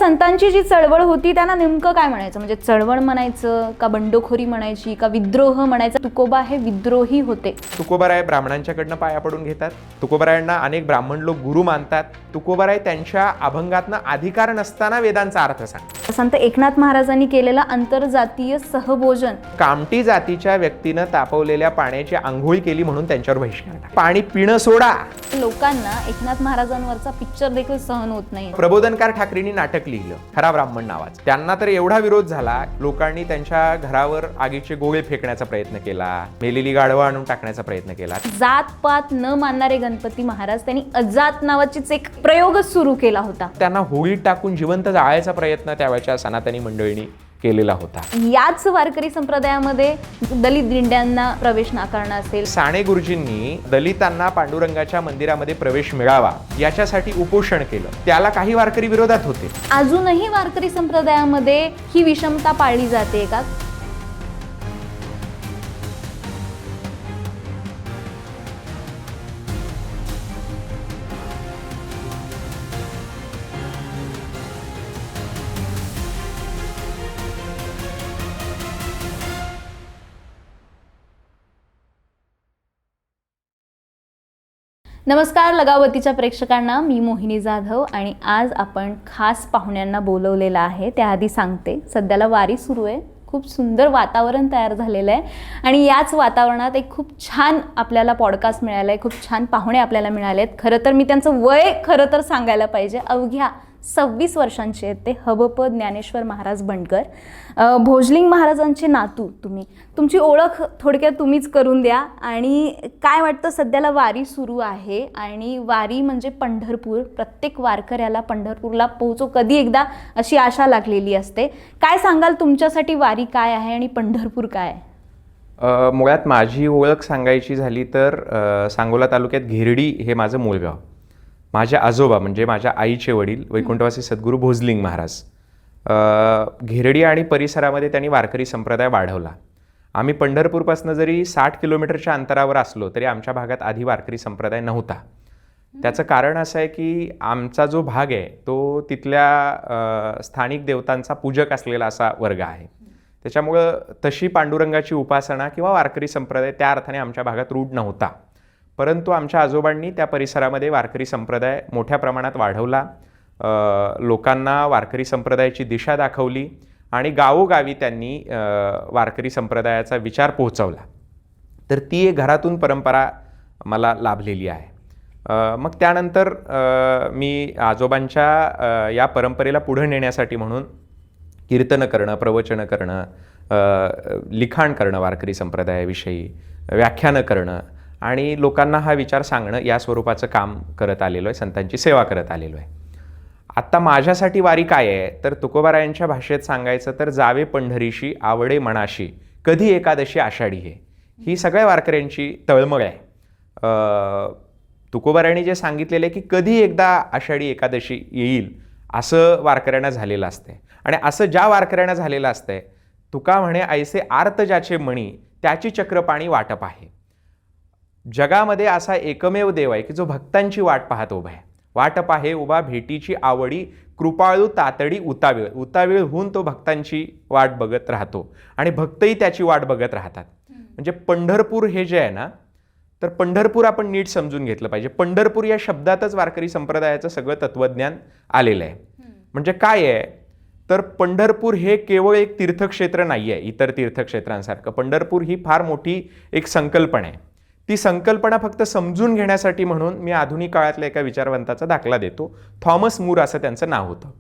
संतांची जी चळवळ होती त्यांना नेमकं काय म्हणायचं, म्हणजे चळवळ म्हणायचं का बंडखोरी म्हणायची का विद्रोह म्हणायचा? तुकोबा हे विद्रोही होते. तुकोबाराय ब्राह्मणांच्याकडनं पाया पडून घेतात. तुकोबारायांना अनेक ब्राह्मण लोक गुरु मानतात. तुकोबाराय त्यांच्या अभंगातनं अधिकार नसताना वेदांचा अर्थ सांगतात. संत एकनाथ महाराजांनी केलेला आंतरजातीय सहभोजन, कामठी जातीच्या व्यक्तीनं तापवलेल्या पाण्याची आंघोळ केली म्हणून त्यांच्यावर बहिष्कार टाकला. पाणी पिणं सोडा. लोकांना एकनाथ महाराजांवरचा पिक्चर देखील सहन होत नाही. प्रबोधनकार ठाकरेंनी नाटक लिहिलं खरा ब्राह्मण नावाचं. त्यांना तर एवढा विरोध झाला, लोकांनी त्यांच्या घरावर आगीचे गोळे फेकण्याचा प्रयत्न केला, मेलेली गाढवं आणून टाकण्याचा प्रयत्न केला. जात पात न मानणारे गणपती महाराज त्यांनी अजात नावाचीच एक प्रयोगच सुरू केला होता. त्यांना होळीत टाकून जिवंत जाळायचा प्रयत्न त्यावेळच्या सनातनी मंडळींनी केलेला होता. याच वारकरी संप्रदायामध्ये दलित दिंड्यांना प्रवेश नाकारणं असेल. साने गुरुजींनी दलितांना पांडुरंगाच्या मंदिरामध्ये प्रवेश मिळावा याच्यासाठी उपोषण केलं. त्याला काही वारकरी विरोधात होते. अजूनही वारकरी संप्रदायामध्ये ही विषमता पाळली जाते का? नमस्कार लगावतीच्या प्रेक्षकांना, मी मोहिनी जाधव आणि आज आपण खास पाहुण्यांना बोलवलेलं आहे. त्याआधी सांगते, सध्याला वारी सुरू आहे, खूप सुंदर वातावरण तयार झालेलं आहे आणि याच वातावरणात एक खूप छान आपल्याला पॉडकास्ट मिळाला आहे, खूप छान पाहुणे आपल्याला मिळाले आहेत. खरं तर मी त्यांचं वय खरं तर सांगायला पाहिजे, अवघ्या 26 वर्षांचे आहेत ते. हबपद ज्ञानेश्वर महाराज बंडकर, भोजलिंग महाराजांचे नातू. तुमची ओळख थोडक्यात तुम्हीच करून द्या आणि काय वाटतं, सध्याला वारी सुरू आहे आणि वारी म्हणजे पंढरपूर. प्रत्येक वारकऱ्याला पंढरपूरला पोहोचो कधी एकदा अशी आशा लागलेली असते. काय सांगाल, तुमच्यासाठी वारी काय आहे आणि पंढरपूर काय आहे? मुळात माझी ओळख सांगायची झाली तर सांगोला तालुक्यात घेरडी हे माझं मूळ गाव. माझ्या आजोबा म्हणजे माझ्या आईचे वडील वैकुंठवासी सद्गुरू भोजलिंग महाराज घेरडी आणि परिसरामध्ये त्यांनी वारकरी संप्रदाय वाढवला. आम्ही पंढरपूरपासून जरी 60 किलोमीटरच्या अंतरावर असलो तरी आमच्या भागात आधी वारकरी संप्रदाय नव्हता. त्याचं कारण असं आहे की आमचा जो भाग आहे तो तिथल्या स्थानिक देवतांचा पूजक असलेला असा वर्ग आहे. त्याच्यामुळं तशी पांडुरंगाची उपासना किंवा वारकरी संप्रदाय त्या अर्थाने आमच्या भागात रूढ नव्हता. परंतु आमच्या आजोबांनी त्या परिसरामध्ये वारकरी संप्रदाय मोठ्या प्रमाणात वाढवला, लोकांना वारकरी संप्रदायाची दिशा दाखवली आणि गावोगावी त्यांनी वारकरी संप्रदायाचा विचार पोहोचवला. तर ती एक घरातून परंपरा मला लाभलेली आहे. मग त्यानंतर मी आजोबांच्या या परंपरेला पुढे नेण्यासाठी म्हणून कीर्तनं करणं, प्रवचनं करणं, लिखाण करणं वारकरी संप्रदायाविषयी, व्याख्यानं करणं आणि लोकांना हा विचार सांगणं या स्वरूपाचं काम करत आलेलो आहे, संतांची सेवा करत आलेलो आहे. आत्ता माझ्यासाठी वारी काय आहे तर तुकोबारायांच्या भाषेत सांगायचं तर जावे पंढरीशी आवडे मनाशी कधी एकादशी आषाढी हे, ही सगळ्या वारकऱ्यांची तळमळ आहे. तुकोबारायांनी जे सांगितलेलं आहे की कधी एकदा आषाढी एकादशी येईल असं वारकऱ्यांना झालेलं असतंय. आणि असं ज्या वारकऱ्यांना झालेलं असतंय, तुका म्हणे ऐसे आर्त ज्याचे मणी त्याची चक्रपाणी वाटप आहे. जगामध्ये असा एकमेव देव आहे की जो भक्तांची वाट पाहत उभा आहे. वाटप आहे उभा भेटीची आवडी कृपाळू तातडी उतावीळ. उतावीळ होऊन तो भक्तांची वाट बघत राहतो आणि भक्तही त्याची वाट बघत राहतात. म्हणजे पंढरपूर हे जे आहे ना, तर पंढरपूर आपण नीट समजून घेतलं पाहिजे. पंढरपूर या शब्दातच वारकरी संप्रदायाचं सगळं तत्वज्ञान आलेलं आहे. म्हणजे काय आहे तर पंढरपूर हे केवळ एक तीर्थक्षेत्र नाही आहे इतर तीर्थक्षेत्रांसारखं. पंढरपूर ही फार मोठी एक संकल्पना आहे. ती संकल्पना फक्त समजून घेण्यासाठी म्हणून मी आधुनिक काळातल्या एका विचारवंताचा दाखला देतो. थॉमस मूर असं त्यांचं नाव होतं.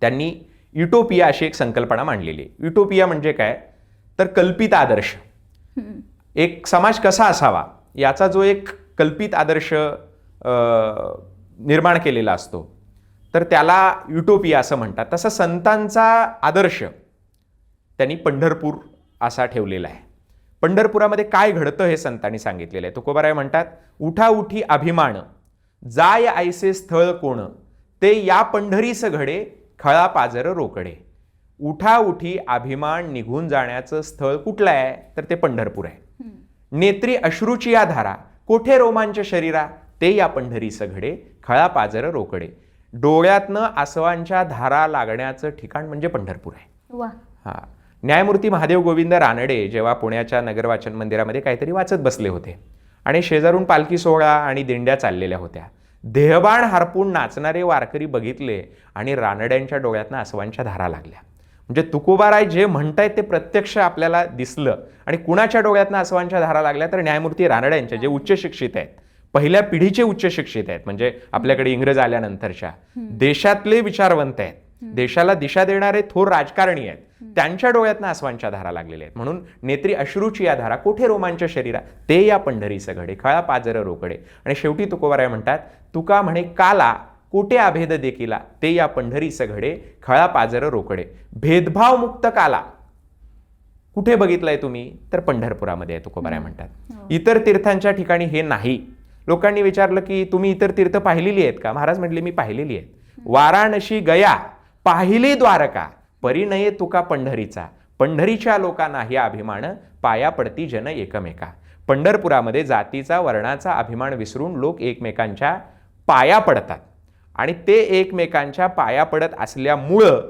त्यांनी युटोपिया अशी एक संकल्पना मांडलेली आहे. युटोपिया म्हणजे काय तर कल्पित आदर्श. एक समाज कसा असावा याचा जो एक कल्पित आदर्श निर्माण केलेला असतो तर त्याला युटोपिया असं म्हणतात. तसा संतांचा आदर्श त्यांनी पंढरपूर असा ठेवलेला आहे. पंढरपुरामध्ये काय घडतं हे संतांनी सांगितलेलं आहे. तुकोबाराय म्हणतात, उठा उठी अभिमान जाय ऐसे स्थळ कोण ते या पंढरीस घडे खळा पाजर रोकडे. उठा उठी अभिमान निघून जाण्याचं स्थळ कुठलं आहे तर ते पंढरपूर आहे. नेत्री अश्रूची या धारा कोठे रोमांच शरीरा ते या पंढरीस घडे खळा पाजर रोकडे. डोळ्यातनं आसवांच्या धारा लागण्याचं ठिकाण म्हणजे पंढरपूर आहे. वा. हा. न्यायमूर्ती महादेव गोविंद रानडे जेव्हा पुण्याच्या नगर वाचन मंदिरामध्ये काहीतरी वाचत बसले होते आणि शेजारून पालखी सोहळा आणि दिंड्या चाललेल्या होत्या. देहबाण हरपून नाचणारे वारकरी बघितले आणि रानड्यांच्या डोळ्यातनं आसवांच्या धारा लागल्या. म्हणजे तुकोबाराय जे म्हणतायत ते प्रत्यक्ष आपल्याला दिसलं. आणि कुणाच्या डोळ्यातनं आसवांच्या धारा लागल्या तर न्यायमूर्ती रानड्यांच्या, जे उच्च शिक्षित आहेत, पहिल्या पिढीचे उच्च शिक्षित आहेत, म्हणजे आपल्याकडे इंग्रज आल्यानंतरच्या देशातले विचारवंत आहेत, देशाला दिशा देणारे थोर राजकारणी आहेत, त्यांच्या डोळ्यातनं आसवांच्या धारा लागलेल्या आहेत. म्हणून नेत्री अश्रूची या धारा कोठे रोमांच शरीरा ते या पंढरीस घडे, खळा पाजर रोकडे. आणि शेवटी तुकोबाराय म्हणतात, तुका म्हणे काला कोठे अभेद देखिला ते या पंढरीस घडे, खळा पाजर रोकडे. भेदभाव मुक्त काला कुठे बघितलाय तुम्ही तर पंढरपुरामध्ये आहे, तुकोबाराय म्हणतात. इतर तीर्थांच्या ठिकाणी हे नाही. लोकांनी विचारलं की तुम्ही इतर तीर्थ पाहिलेली आहेत का? महाराज म्हटले मी पाहिलेली आहेत. वाराणसी गया पाहिली द्वारका, परिणये तुका पंढरीचा, पंढरीच्या लोकांना हे अभिमान, पाया पडती जन एकमेका. पंढरपुरामध्ये जातीचा वर्णाचा अभिमान विसरून लोक एकमेकांच्या पाया पडतात आणि ते एकमेकांच्या पाया पडत असल्यामुळं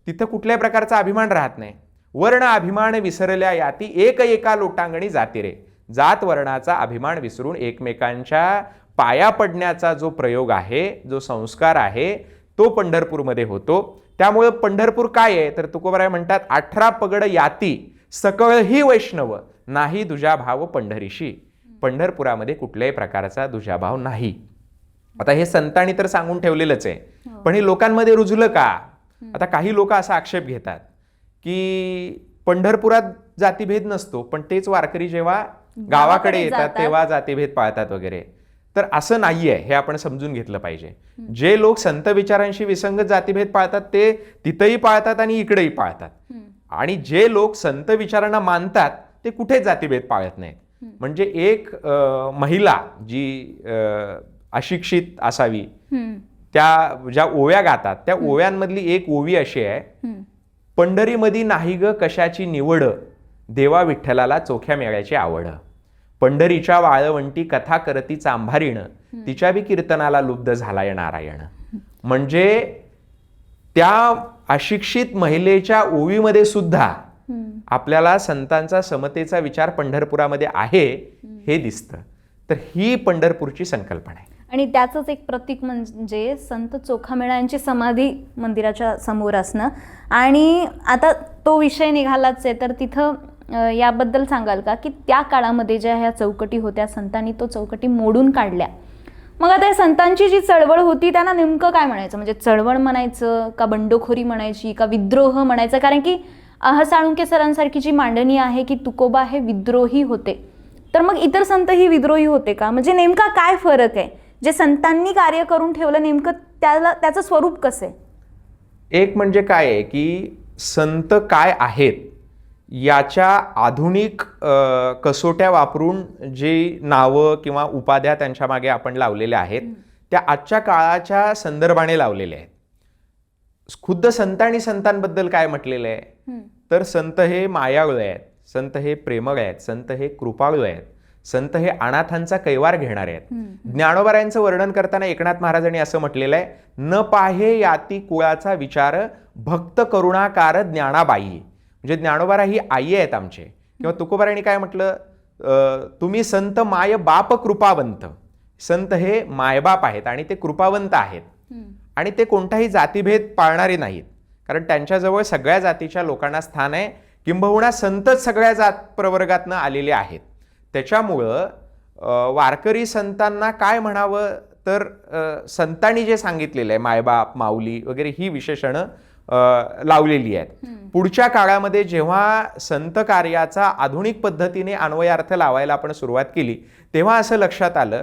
तिथं कुठल्याही प्रकारचा अभिमान राहत नाही. वर्ण अभिमान विसरल्या याती एक एका लोटांगणी जाती रे. जात वर्णाचा अभिमान विसरून एकमेकांच्या पाया पडण्याचा जो प्रयोग आहे, जो संस्कार आहे, तो पंढरपूरमध्ये होतो. त्यामुळे पंढरपूर काय आहे तर तुकोबाराय म्हणतात, 18 पगड याती सकळ ही वैष्णव, नाही दुजाभाव पंढरीशी. पंढरपुरामध्ये कुठल्याही प्रकारचा दुजाभाव नाही. आता हे संतांनी तर सांगून ठेवलेलंच आहे, पण हे लोकांमध्ये रुजलं का? आता काही लोक असा आक्षेप घेतात की पंढरपुरात जातीभेद नसतो, पण तेच वारकरी जेव्हा गावाकडे येतात तेव्हा जातीभेद पाळतात वगैरे. तर असं नाहीये, हे आपण समजून घेतलं पाहिजे. जे लोक संत विचारांशी विसंगत जातीभेद पाळतात ते तिथेही पाळतात आणि इकडेही पाळतात. आणि जे लोक संत विचारांना मानतात ते कुठेच जातीभेद पाळत नाहीत. म्हणजे एक महिला जी अशिक्षित असावी, त्या ज्या ओव्या गातात त्या ओव्यांमधली एक ओवी अशी आहे, पंढरीमध्ये नाही ग कशाची निवड, देवा विठ्ठलाला चोख्या मेळ्याची आवड. पंढरीच्या वाळवंटी कथा करती चांभारीण, तिच्या बी कीर्तनाला लुब्ध झालाय नारायण. म्हणजे त्या अशिक्षित महिलेच्या ओवीमध्ये सुद्धा आपल्याला संतांचा समतेचा विचार पंढरपुरामध्ये आहे हे दिसतं. तर ही पंढरपूरची संकल्पना आहे. आणि त्याचंच एक प्रतीक म्हणजे संत चोखामेळा यांची समाधी मंदिराच्या समोर असणं. आणि आता तो विषय निघालाच आहे, तर तिथं याबद्दल सांगाल का की त्या काळामध्ये ज्या ह्या चौकटी होत्या, संतांनी तो चौकटी मोडून काढल्या. मग आता या संतांची जी चळवळ होती त्यांना नेमकं काय म्हणायचं? म्हणजे चळवळ म्हणायचं का बंडखोरी म्हणायची का विद्रोह म्हणायचं? कारण की साळुंखे सरांसारखी जी मांडणी आहे की तुकोबा हे विद्रोही होते, तर मग इतर संत ही विद्रोही होते का? म्हणजे नेमका काय फरक आहे? जे संतांनी कार्य करून ठेवलं नेमकं त्याचं स्वरूप कसं आहे? एक म्हणजे काय आहे की संत काय आहेत याच्या आधुनिक कसोट्या वापरून जे नावं किंवा उपाध्या त्यांच्या मागे आपण लावलेल्या आहेत त्या आजच्या काळाच्या संदर्भाने लावलेल्या आहेत. खुद्द संतांनी संतांबद्दल काय म्हटलेलं आहे तर संत हे मायाळू आहेत, संत हे प्रेमळ आहेत, संत हे कृपाळू आहेत, संत हे अनाथांचा कैवार घेणारे आहेत. ज्ञानोबारायांचं वर्णन करताना एकनाथ महाराजांनी असं म्हटलेलं आहे, न पाहे याती कुळाचा विचार, भक्त करुणाकार ज्ञानाबाई. म्हणजे ज्ञानोबारा ही आई आहेत आमचे. किंवा तुकोबारायांनी काय म्हटलं, तुम्ही संत माय बाप कृपावंत. संत हे मायबाप आहेत आणि ते कृपावंत आहेत आणि ते कोणताही जातीभेद पाळणारे नाहीत, कारण त्यांच्याजवळ सगळ्या जातीच्या लोकांना स्थान आहे. किंबहुना संतच सगळ्या जात प्रवर्गातनं आलेले आहेत. त्याच्यामुळं वारकरी संतांना काय म्हणावं तर संतांनी जे सांगितलेलं आहे मायबाप माऊली वगैरे ही विशेषणं लावलेली आहेत. पुढच्या काळामध्ये जेव्हा संत कार्याचा आधुनिक पद्धतीने अन्वयार्थ लावायला आपण सुरुवात केली तेव्हा असं लक्षात आलं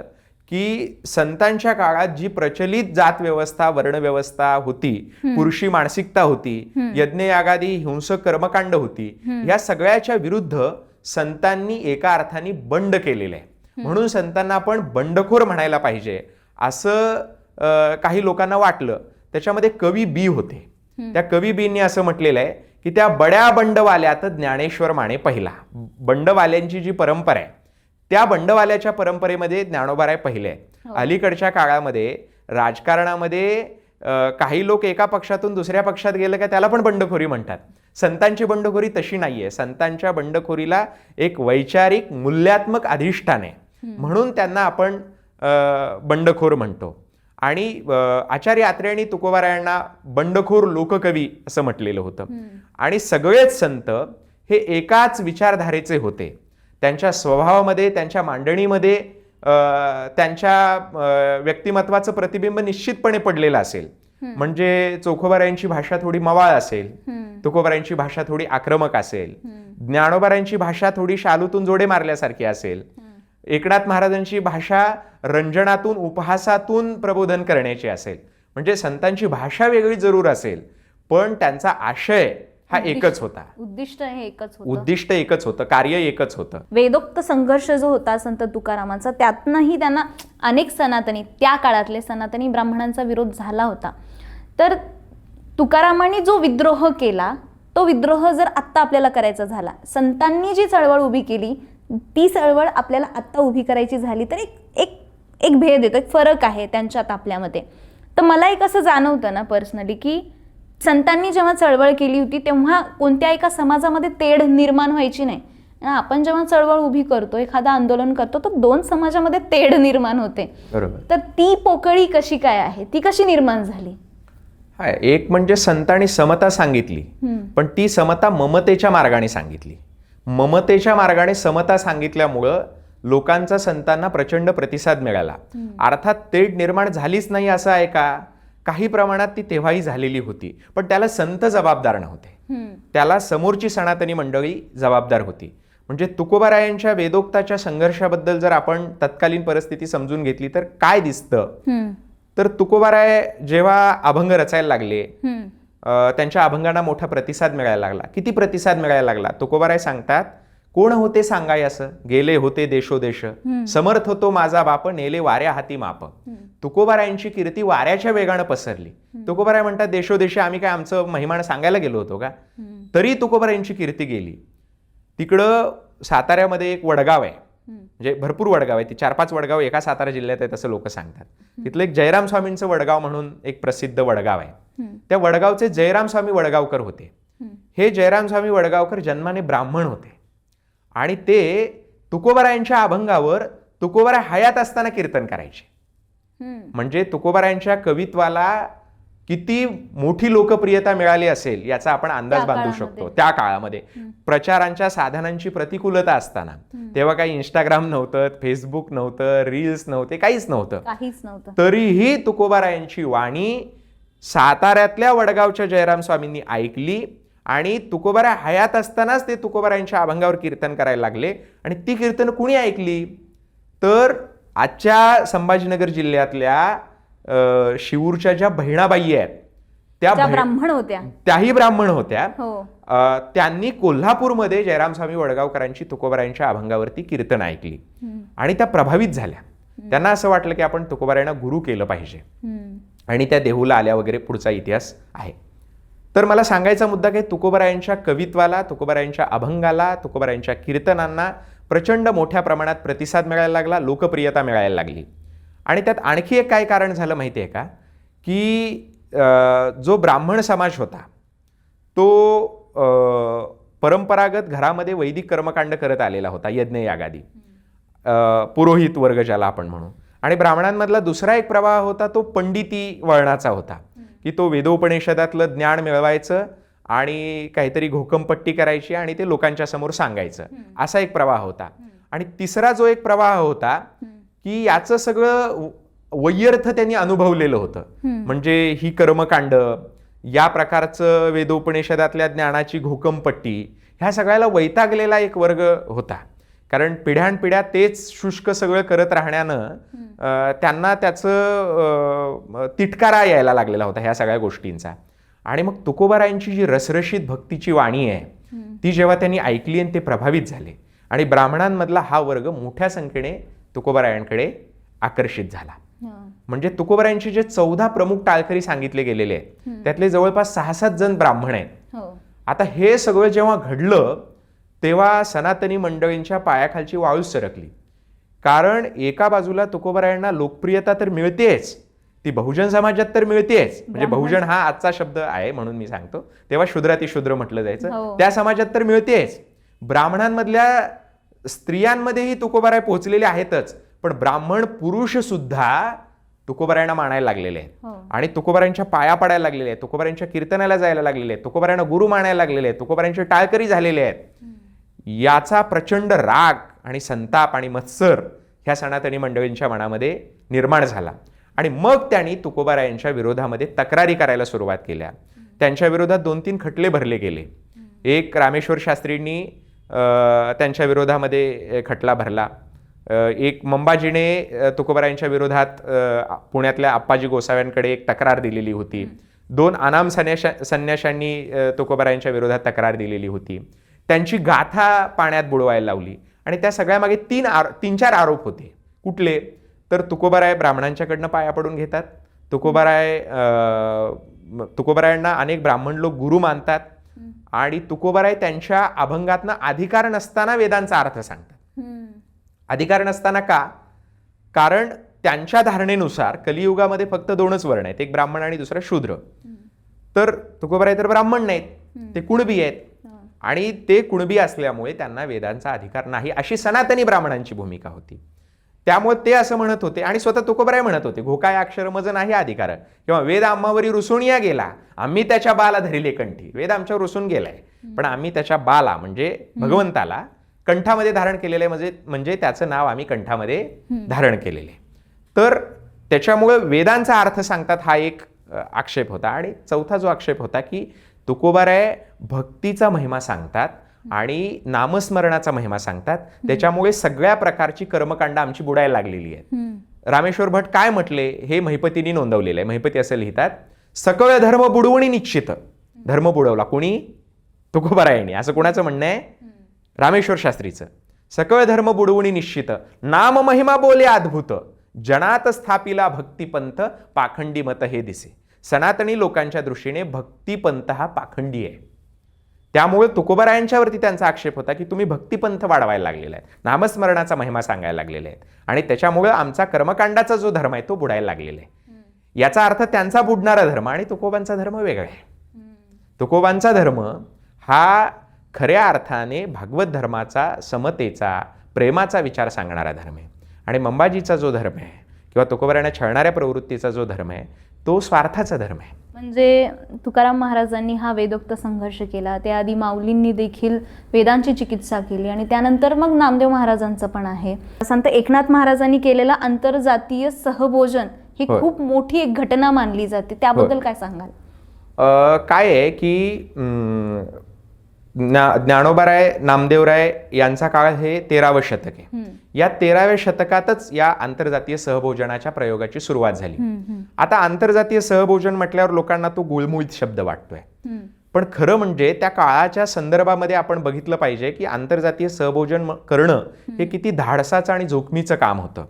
की संतांच्या काळात जी प्रचलित जात व्यवस्था वर्ण व्यवस्था होती, पुरुषी मानसिकता होती, यज्ञयागादी हिंसक कर्मकांड होती, या सगळ्याच्या विरुद्ध संतांनी एका अर्थाने बंड केलेलं आहे. म्हणून संतांना आपण बंडखोर म्हणायला पाहिजे असं काही लोकांना वाटलं. त्याच्यामध्ये कवी बी होते. त्या कवी बींनी असं म्हटलेलं आहे की त्या बड्या बंडवाल्यात ज्ञानेश्वर माने पहिला. बंडवाल्यांची जी परंपरा आहे त्या बंडवाल्याच्या परंपरेमध्ये ज्ञानोबाराय पहिले आहे. अलीकडच्या काळामध्ये राजकारणामध्ये काही लोक एका पक्षातून दुसऱ्या पक्षात गेलं का त्याला पण बंडखोरी म्हणतात. संतांची बंडखोरी तशी नाहीये. संतांच्या बंडखोरीला एक वैचारिक मूल्यात्मक अधिष्ठान आहे, म्हणून त्यांना आपण बंडखोर म्हणतो. आणि आचार्य आत्रेयांनी तुकोबारायांना बंडखोर लोककवी असं म्हटलेलं होतं. आणि सगळेच संत हे एकाच विचारधारेचे होते. त्यांच्या स्वभावामध्ये, त्यांच्या मांडणीमध्ये त्यांच्या व्यक्तिमत्वाचं प्रतिबिंब निश्चितपणे पडलेलं असेल. म्हणजे चोखोबारायांची भाषा थोडी मवाळ असेल, तुकोबारायांची भाषा थोडी आक्रमक असेल, ज्ञानोबारायांची भाषा थोडी शालूतून जोडे मारल्यासारखी असेल, एकनाथ महाराजांची भाषा रंजनातून उपहासातून प्रबोधन करण्याची असेल. म्हणजे संतांची भाषा वेगळी जरूर असेल, पण त्यांचा आशय हा एकच होता. उद्दिष्ट हे एकच होतं. उद्दिष्ट एकच होतं, कार्य एकच होतं. वेदोक्त संघर्ष जो होता संत तुकारामांचा, त्यातनंही त्यांना अनेक सनातनी, त्या काळातले सनातनी ब्राह्मणांचा विरोध झाला होता. तर तुकारामांनी जो विद्रोह केला, तो विद्रोह जर आत्ता आपल्याला करायचा झाला, संतांनी जी चळवळ उभी केली ती चळवळ आपल्याला आत्ता उभी करायची झाली तर एक भेद येतो, एक फरक आहे त्यांच्यात आपल्यामध्ये. तर मला एक असं जाणवतं ना पर्सनली की संतांनी जेव्हा चळवळ केली होती तेव्हा कोणत्या एका समाजामध्ये तेढ निर्माण व्हायची नाही. आपण जेव्हा चळवळ उभी करतो, एखादं आंदोलन करतो, तर दोन समाजामध्ये तेढ निर्माण होते. बरोबर. तर ती पोकळी कशी काय आहे, ती कशी निर्माण झाली? एक म्हणजे संतांनी समता सांगितली, पण ती समता ममतेच्या मार्गाने सांगितली. ममतेच्या मार्गाने समता सांगितल्यामुळं लोकांचा संतांना प्रचंड प्रतिसाद मिळाला. अर्थात तेढ निर्माण झालीच नाही असं आहे का? काही प्रमाणात ती तेव्हाही झालेली होती, पण त्याला संत जबाबदार नव्हते. त्याला समोरची सनातनी मंडळी जबाबदार होती. म्हणजे तुकोबारायांच्या वेदोक्ताच्या संघर्षाबद्दल जर आपण तत्कालीन परिस्थिती समजून घेतली तर काय दिसतं, तर तुकोबाराय जेव्हा अभंग रचायला लागले, त्यांच्या अभंगांना मोठा प्रतिसाद मिळायला लागला. किती प्रतिसाद मिळायला लागला? तुकोबाराय सांगतात, कोण होते सांगाय असं, गेले होते देशोदेश, समर्थ होतो माझा बाप, नेले वाऱ्या हाती माप. तुकोबारायांची कीर्ती वाऱ्याच्या वेगानं पसरली. तुकोबाराय म्हणतात, देशोदेशी आम्ही काय आमचं महिमान सांगायला गेलो होतो का? तरी तुकोबारायांची कीर्ती गेली. तिकडं साताऱ्यामध्ये एक वडगाव आहे, म्हणजे भरपूर वडगाव आहे, ती 4-5 वडगाव एका सातारा जिल्ह्यात आहेत असं लोक सांगतात. तिथलं एक जयराम स्वामींचं वडगाव म्हणून एक प्रसिद्ध वडगाव आहे. त्या वडगावचे जयराम स्वामी वडगावकर होते. हे जयराम स्वामी वडगावकर जन्माने ब्राह्मण होते आणि ते तुकोबारायांच्या अभंगावर तुकोबाराय हयात असताना कीर्तन करायचे. म्हणजे तुकोबारायांच्या कवित्वाला किती मोठी लोकप्रियता मिळाली असेल याचा आपण अंदाज बांधू शकतो. त्या काळामध्ये प्रचारांच्या साधनांची प्रतिकूलता असताना, तेव्हा काही इंस्टाग्राम नव्हतं, फेसबुक नव्हतं, रील्स नव्हते, काहीच नव्हतं. तरीही तुकोबारायांची वाणी साताऱ्यातल्या वडगावच्या जयराम स्वामींनी ऐकली आणि तुकोबाराय हयात असतानाच ते तुकोबारायांच्या अभंगावर कीर्तन करायला लागले. आणि ती कीर्तन कुणी ऐकली तर आजच्या संभाजीनगर जिल्ह्यातल्या शिवूरच्या ज्या बहिणाबाई आहेत त्या ब्राह्मण होत्या, त्याही ब्राह्मण होत्या. त्यांनी कोल्हापूरमध्ये जयराम स्वामी वडगावकरांची तुकोबारायांच्या अभंगावरती कीर्तन ऐकली आणि त्या प्रभावित झाल्या. त्यांना असं वाटलं की आपण तुकोबारायांना गुरु केलं पाहिजे आणि त्या देहूला आल्या वगैरे पुढचा इतिहास आहे. तर मला सांगायचा मुद्दा काय, तुकोबारायांच्या कवित्वाला, तुकोबारायांच्या अभंगाला, तुकोबारायांच्या कीर्तनांना प्रचंड मोठ्या प्रमाणात प्रतिसाद मिळायला लागला, लोकप्रियता मिळायला लागली. आणि त्यात आणखी एक काय कारण झालं माहिती आहे का, की जो ब्राह्मण समाज होता तो परंपरागत घरामध्ये वैदिक कर्मकांड करत आलेला होता, यज्ञ यागादी, पुरोहित वर्ग ज्याला आपण म्हणू. आणि ब्राह्मणांमधला दुसरा एक प्रवाह होता तो पंडिती वळणाचा होता, की तो वेदोपनिषदातलं ज्ञान मिळवायचं आणि काहीतरी घोकमपट्टी करायची आणि ते लोकांच्या समोर सांगायचं, असा एक प्रवाह होता. आणि तिसरा जो एक प्रवाह होता की याचं सगळं वैयर्थ त्यांनी अनुभवलेलं होतं. म्हणजे ही कर्मकांड, या प्रकारचं वेदोपनिषदातल्या ज्ञानाची घोकमपट्टी, ह्या सगळ्याला वैतागलेला एक वर्ग होता. कारण पिढ्यानपिढ्या तेच शुष्क सगळं करत राहण्यानं त्यांना त्याचं तिटकारा यायला लागलेला होता ह्या सगळ्या गोष्टींचा. आणि मग तुकोबारायांची जी रसरशीत भक्तीची वाणी आहे ती जेव्हा त्यांनी ऐकली आणि ते प्रभावित झाले आणि ब्राह्मणांमधला हा वर्ग मोठ्या संख्येने तुकोबारायांकडे आकर्षित झाला. म्हणजे तुकोबारायांचे जे 14 प्रमुख टाळकरी सांगितले गेलेले आहेत त्यातले जवळपास 6-7 जण ब्राह्मण आहेत. आता हे सगळं जेव्हा घडलं तेव्हा सनातनी मंडळींच्या पायाखालची वाळूच सरकली. कारण एका बाजूला तुकोबारायांना लोकप्रियता तर मिळतेच, ती बहुजन समाजात तर मिळतेच, म्हणजे बहुजन हा आजचा शब्द आहे म्हणून मी सांगतो, तेव्हा शूद्रातिशूद्र म्हटलं जायचं, त्या समाजात तर मिळतेच. ब्राह्मणांमधल्या स्त्रियांमध्येही तुकोबाराय पोहोचलेले आहेतच, पण ब्राह्मण पुरुष सुद्धा तुकोबारायांना मानायला लागलेले आहेत आणि तुकोबारायांच्या पाया पडायला लागलेले आहेत, तुकोबारायांच्या कीर्तनाला जायला लागलेले आहेत, तुकोबारायांना गुरु मानायला लागलेले आहेत, तुकोबारायांचे टाळकरी झालेले आहेत. याचा प्रचंड राग आणि संताप आणि मत्सर ह्या सनातनी मंडळींच्या मनामध्ये निर्माण झाला आणि मग त्यांनी तुकोबारायांच्या विरोधामध्ये तक्रारी करायला सुरुवात केल्या. त्यांच्या विरोधात 2-3 खटले भरले गेले. एक रामेश्वर शास्त्रींनी त्यांच्या विरोधामध्ये खटला भरला. एक मंबाजीने तुकोबारायांच्या विरोधात पुण्यातल्या आप्पाजी गोसाव्यांकडे एक तक्रार दिलेली होती. 2 अनाम संन्याशांनी तुकोबारायांच्या विरोधात तक्रार दिलेली होती. त्यांची गाथा पाण्यात बुडवायला लावली आणि त्या सगळ्यामागे 3-4 आरोप होते. कुठले? तर तुकोबाराय ब्राह्मणांच्याकडनं पाया पडून घेतात, तुकोबारायांना अनेक ब्राह्मण लोक गुरु मानतात आणि तुकोबाराय त्यांच्या अभंगातनं अधिकार नसताना वेदांचा अर्थ सांगतात. अधिकार नसताना का? कारण त्यांच्या धारणेनुसार कलियुगामध्ये फक्त 2च वर्ण आहेत, एक ब्राह्मण आणि दुसरा शूद्र. तर तुकोबाराय तर ब्राह्मण नाहीत, ते कुणबी आहेत आणि ते कुणबी असल्यामुळे त्यांना वेदांचा अधिकार नाही अशी सनातनी ब्राह्मणांची भूमिका होती. त्यामुळे ते असं म्हणत होते आणि स्वतः तुकोबाराय म्हणत होते, घोकाय अक्षर मज नाही अधिकार, किंवा वेद आम्हावरी रुसूनिया गेला, आम्ही त्याच्या बाला धरिले कंठी. वेद आमच्यावर रुसून गेलाय, पण आम्ही त्याच्या बाला म्हणजे भगवंताला कंठामध्ये धारण केलेलं आहे, म्हणजे त्याचं नाव आम्ही कंठामध्ये धारण केलेले. तर त्याच्यामुळे वेदांचा अर्थ सांगतात हा एक आक्षेप होता. आणि चौथा जो आक्षेप होता की तुकोबाराय भक्तीचा महिमा सांगतात आणि नामस्मरणाचा महिमा सांगतात, त्याच्यामुळे सगळ्या प्रकारची कर्मकांड आमची बुडायला लागलेली आहेत. रामेश्वर भट काय म्हटले हे महिपतींनी नोंदवलेलं आहे. महिपती असं लिहितात, सकळ धर्म बुडवणी निश्चित. धर्म बुडवला कोणी? तुकोबारायांनी. असं कोणाचं म्हणणं आहे? रामेश्वर शास्त्रीचं. सकळ धर्म बुडवणी निश्चित, नाम महिमा बोले अद्भुत, जनात स्थापिला भक्तिपंथ, पाखंडी मत हे दिसे. सनातनी लोकांच्या दृष्टीने भक्तिपंथ हा पाखंडी आहे. त्यामुळे तुकोबारायांच्यावरती त्यांचा आक्षेप होता की तुम्ही भक्तिपंथ वाढवायला लागलेला आहे, नामस्मरणाचा महिमा सांगायला लागलेला आहे आणि त्याच्यामुळे आमचा कर्मकांडाचा जो धर्म आहे तो बुडायला लागलेला आहे. याचा अर्थ त्यांचा बुडणारा धर्म आणि तुकोबांचा धर्म वेगळा आहे. तुकोबांचा धर्म हा खऱ्या अर्थाने भागवत धर्माचा, समतेचा, प्रेमाचा विचार सांगणारा धर्म आहे आणि मंबाजीचा जो धर्म आहे किंवा तुकोबारायांना छळणाऱ्या प्रवृत्तीचा जो धर्म आहे तो स्वार्थाचा धर्म आहे. म्हणजे तुकाराम महाराजांनी हा वेदोक्त संघर्ष केला, त्याआधी माऊलींनी देखील वेदांची चिकित्सा केली आणि त्यानंतर मग नामदेव महाराजांचं पण आहे. संत एकनाथ महाराजांनी केलेला आंतरजातीय सहभोजन ही खूप मोठी एक घटना मानली जाते, त्याबद्दल काय सांगाल? काय आहे की ज्ञानोबाराय, नामदेवराय यांचा काळ हे 13वे शतक आहे. या 13व्या शतकातच या आंतरजातीय सहभोजनाच्या प्रयोगाची सुरुवात झाली. आता आंतरजातीय सहभोजन म्हटल्यावर लोकांना तो गुळमुळीत शब्द वाटतोय, पण खरं म्हणजे त्या काळाच्या संदर्भामध्ये आपण बघितलं पाहिजे की आंतरजातीय सहभोजन करणं हे किती धाडसाचं आणि जोखमीचं काम होतं,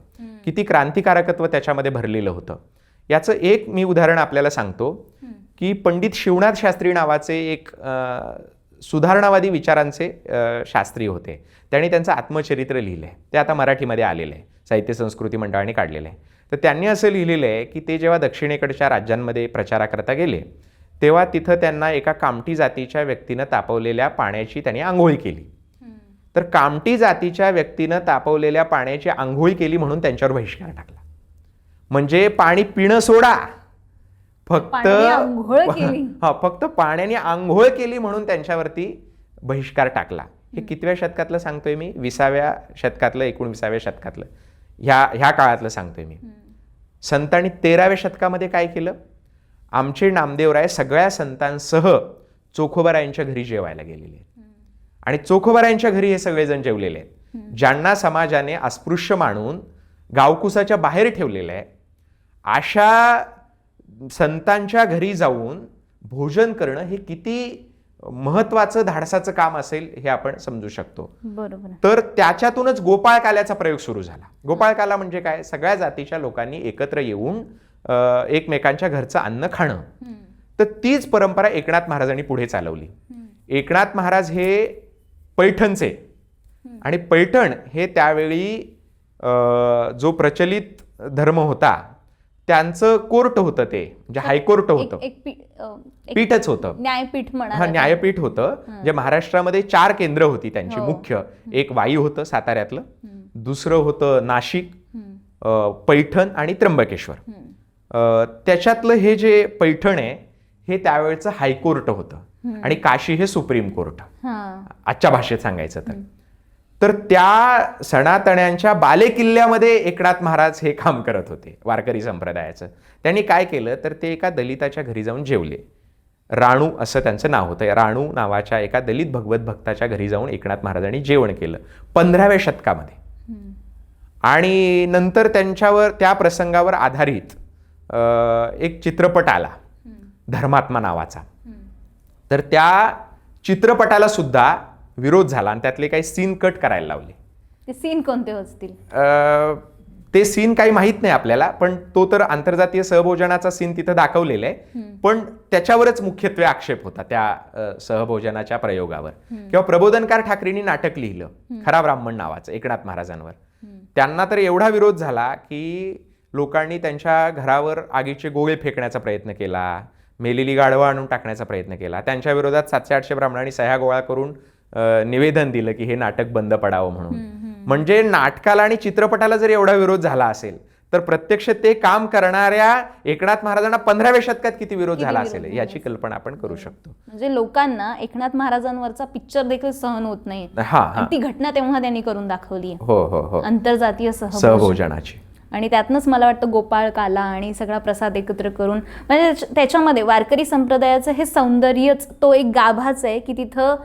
किती क्रांतिकारकत्व त्याच्यामध्ये भरलेलं होतं. याचं एक मी उदाहरण आपल्याला सांगतो की पंडित शिवनाथ शास्त्री नावाचे एक सुधारणावादी विचारांचे शास्त्री होते. त्यांनी त्यांचं आत्मचरित्र लिहिलं आहे, ते आता मराठीमध्ये आलेलं आहे, साहित्य संस्कृती मंडळाने काढलेलं आहे. तर त्यांनी असं लिहिलेलं आहे की ते जेव्हा दक्षिणेकडच्या राज्यांमध्ये प्रचाराकरता गेले तेव्हा तिथं त्यांना एका कामठी जातीच्या व्यक्तीनं तापवलेल्या पाण्याची त्यांनी आंघोळी केली. तर कामठी जातीच्या व्यक्तीनं तापवलेल्या पाण्याची आंघोळी केली म्हणून त्यांच्यावर बहिष्कार टाकला. म्हणजे पाणी पिणं सोडा, फक्त पाण्याने आंघोळ केली म्हणून त्यांच्यावरती बहिष्कार टाकला. हे कितव्या शतकातलं सांगतोय मी? 20व्या शतकातलं, 19व्या शतकातलं, ह्या काळातलं सांगतोय मी. संतांनी 13व्या शतकामध्ये काय केलं? आमचे नामदेवराय सगळ्या संतांसह चोखोबारायांच्या घरी जेवायला गेलेले आहेत आणि चोखोबारायांच्या घरी हे सगळेजण जेवलेले आहेत. ज्यांना समाजाने अस्पृश्य मानून गावकुसाच्या बाहेर ठेवलेलं आहे अशा संतांच्या घरी जाऊन भोजन करणं हे किती महत्वाचं, धाडसाचं काम असेल हे आपण समजू शकतो. बरोबर. तर त्याच्यातूनच गोपाळकाल्याचा प्रयोग सुरू झाला. गोपाळकाला म्हणजे काय? सगळ्या जातीच्या लोकांनी एकत्र येऊन एकमेकांच्या घरचं अन्न खाणं. तर तीच परंपरा एकनाथ महाराजांनी पुढे चालवली. एकनाथ महाराज हे पैठणचे आणि पैठण हे त्यावेळी जो प्रचलित धर्म होता त्यांचं कोर्ट होतं, ते म्हणजे हायकोर्ट होतं, पीठच होतं, न्यायपीठ म्हणा. हा, न्यायपीठ होतं. जे महाराष्ट्रामध्ये 4 केंद्र होती त्यांची मुख्य. एक वाई होतं साताऱ्यातलं, दुसरं होतं नाशिक, पैठण आणि त्र्यंबकेश्वर. त्याच्यातलं हे जे पैठण आहे हे त्यावेळेचं हायकोर्ट होतं आणि काशी हे सुप्रीम कोर्ट, आजच्या भाषेत सांगायचं तर त्या सणातण्यांच्या बालेकिल्ल्यामध्ये एकनाथ महाराज हे काम करत होते वारकरी संप्रदायाचं. त्यांनी काय केलं तर ते एका दलिताच्या घरी जाऊन जेवले. राणू असं त्यांचं नाव होतं. राणू नावाच्या एका दलित भगवत भक्ताच्या घरी जाऊन एकनाथ महाराजांनी जेवण केलं 15व्या शतकामध्ये. आणि नंतर त्यांच्यावर त्या प्रसंगावर आधारित एक चित्रपट आला धर्मात्मा नावाचा. तर त्या चित्रपटाला सुद्धा विरोध झाला आणि त्यातले काही सीन कट करायला लावले. ते सीन कोणते असतील ते सीन काही माहित नाही आपल्याला, पण तो तर आंतरजातीय सहभोजनाचा सीन तिथं दाखवलेला आहे. पण त्याच्यावरच मुख्यत्वे आक्षेप होता त्या सहभोजनाच्या प्रयोगावर. किंवा प्रबोधनकार ठाकरेंनी नाटक लिहिलं खरा ब्राह्मण नावाचं एकनाथ महाराजांवर. त्यांना तर एवढा विरोध झाला की लोकांनी त्यांच्या घरावर आगीचे गोळे फेकण्याचा प्रयत्न केला, मेलेली गाढवं आणून टाकण्याचा प्रयत्न केला. त्यांच्या विरोधात 700-800 ब्राह्मणांनी सह्या गोळा करून निवेदन दिलं की हे नाटक बंद पडावं म्हणून. म्हणजे नाटकाला आणि चित्रपटाला जर एवढा विरोध झाला असेल तर प्रत्यक्ष ते काम करणाऱ्या एकनाथ महाराजांना 15व्या शतकात किती विरोध झाला असेल याची कल्पना आपण करू शकतो. म्हणजे लोकांना एकनाथ महाराजांवरचा पिक्चर देखील सहन होत नाही. ती घटना तेव्हा त्यांनी करून दाखवली. हो, आंतरजातीय सहभोजनाची. आणि त्यातनंच मला वाटतं गोपाळ काला आणि सगळा प्रसाद एकत्र करून म्हणजे त्याच्यामध्ये वारकरी संप्रदायाचं हे सौंदर्यच तो एक गाभाच आहे की तिथं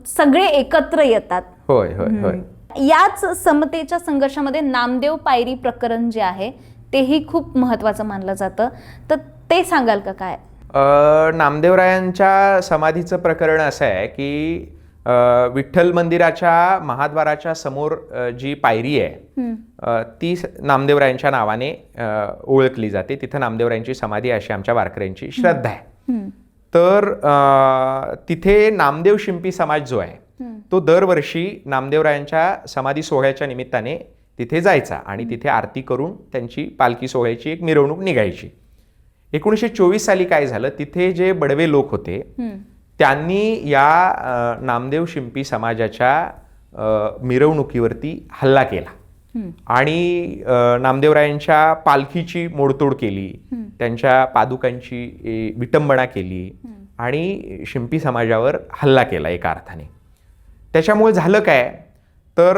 सगळे एकत्र येतात. होय होय होय. याच समतेच्या संघर्षामध्ये नामदेव पायरी प्रकरण जे आहे तेही खूप महत्वाचं मानलं जातं, तर ते सांगाल का काय? नामदेवरायांच्या समाधीचं प्रकरण असं आहे की विठ्ठल मंदिराच्या महाद्वाराच्या समोर जी पायरी आहे ती नामदेवरायांच्या नावाने ओळखली जाते. तिथं नामदेवरायांची समाधी अशी आमच्या वारकऱ्यांची श्रद्धा आहे. तर तिथे नामदेव शिंपी समाज जो आहे तो दरवर्षी नामदेवरायांच्या समाधी सोहळ्याच्या निमित्ताने तिथे जायचा आणि तिथे आरती करून त्यांची पालखी सोहळ्याची एक मिरवणूक निघायची. 1924 साली काय झालं, तिथे जे बडवे लोक होते त्यांनी या नामदेव शिंपी समाजाच्या मिरवणुकीवरती हल्ला केला आणि नामदेवरायांच्या पालखीची मोडतोड केली, त्यांच्या पादुकांची विटंबना केली आणि शिंपी समाजावर हल्ला केला एका अर्थाने. त्याच्यामुळे झालं काय तर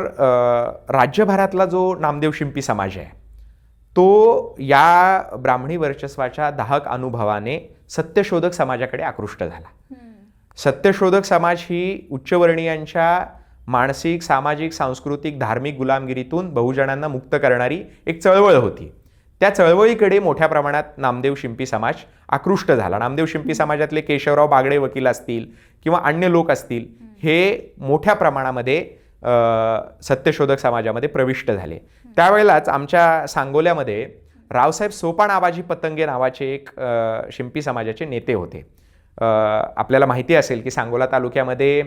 राज्यभरातला जो नामदेव शिंपी समाज आहे तो या ब्राह्मणी वर्चस्वाच्या दाहक अनुभवाने सत्यशोधक समाजाकडे आकृष्ट झाला. सत्यशोधक समाज ही उच्चवर्णीयांच्या मानसिक, सामाजिक, सांस्कृतिक, धार्मिक गुलामगिरीतून बहुजनांना मुक्त करणारी एक चळवळ होती. त्या चळवळीकडे मोठ्या प्रमाणात नामदेव शिंपी समाज आकृष्ट झाला. नामदेव शिंपी समाजातले केशवराव बागडे वकील असतील किंवा अन्य लोक असतील हे मोठ्या प्रमाणामध्ये सत्यशोधक समाजामध्ये प्रविष्ट झाले. त्यावेळेलाच आमच्या सांगोल्यामध्ये रावसाहेब सोपान आबाजी पतंगे नावाचे एक शिंपी समाजाचे नेते होते. आपल्याला माहिती असेल की सांगोला तालुक्यामध्ये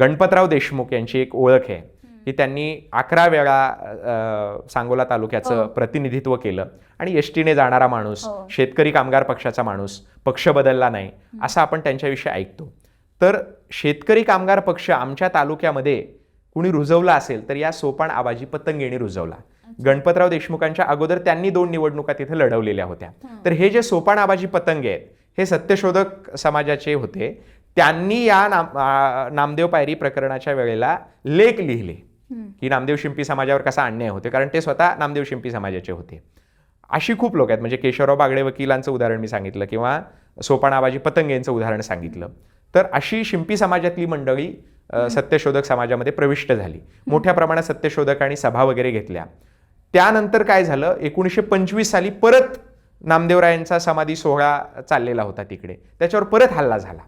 गणपतराव देशमुख यांची एक ओळख आहे की त्यांनी 11 वेळा सांगोला तालुक्याचं प्रतिनिधित्व केलं आणि एसटीने जाणारा माणूस, शेतकरी कामगार पक्षाचा माणूस, पक्ष बदलला नाही असं आपण त्यांच्याविषयी ऐकतो. तर शेतकरी कामगार पक्ष आमच्या तालुक्यामध्ये कुणी रुजवला असेल तर या सोपान आबाजी पतंगेंनी रुजवला. गणपतराव देशमुखांच्या अगोदर त्यांनी 2 निवडणुका तिथे लढवलेल्या होत्या. तर हे जे सोपान आबाजी पतंगे आहेत हे सत्यशोधक समाजाचे होते. त्यांनी या नामदेव पायरी प्रकरणाच्या वेळेला लेख लिहिले की नामदेव शिंपी समाजावर कसा अन्याय होते, कारण ते स्वतः नामदेव शिंपी समाजाचे होते. अशी खूप लोक आहेत. म्हणजे केशवराव बागडे वकिलांचं उदाहरण मी सांगितलं किंवा सोपान आबाजी पतंगेंचं उदाहरण सांगितलं. तर अशी शिंपी समाजातली मंडळी सत्यशोधक समाजामध्ये प्रविष्ट झाली. मोठ्या प्रमाणात सत्यशोधकांनी सभा वगैरे घेतल्या. त्यानंतर काय झालं, 1925 साली परत नामदेवरायांचा समाधी सोहळा चाललेला होता तिकडे, त्याच्यावर परत हल्ला झाला.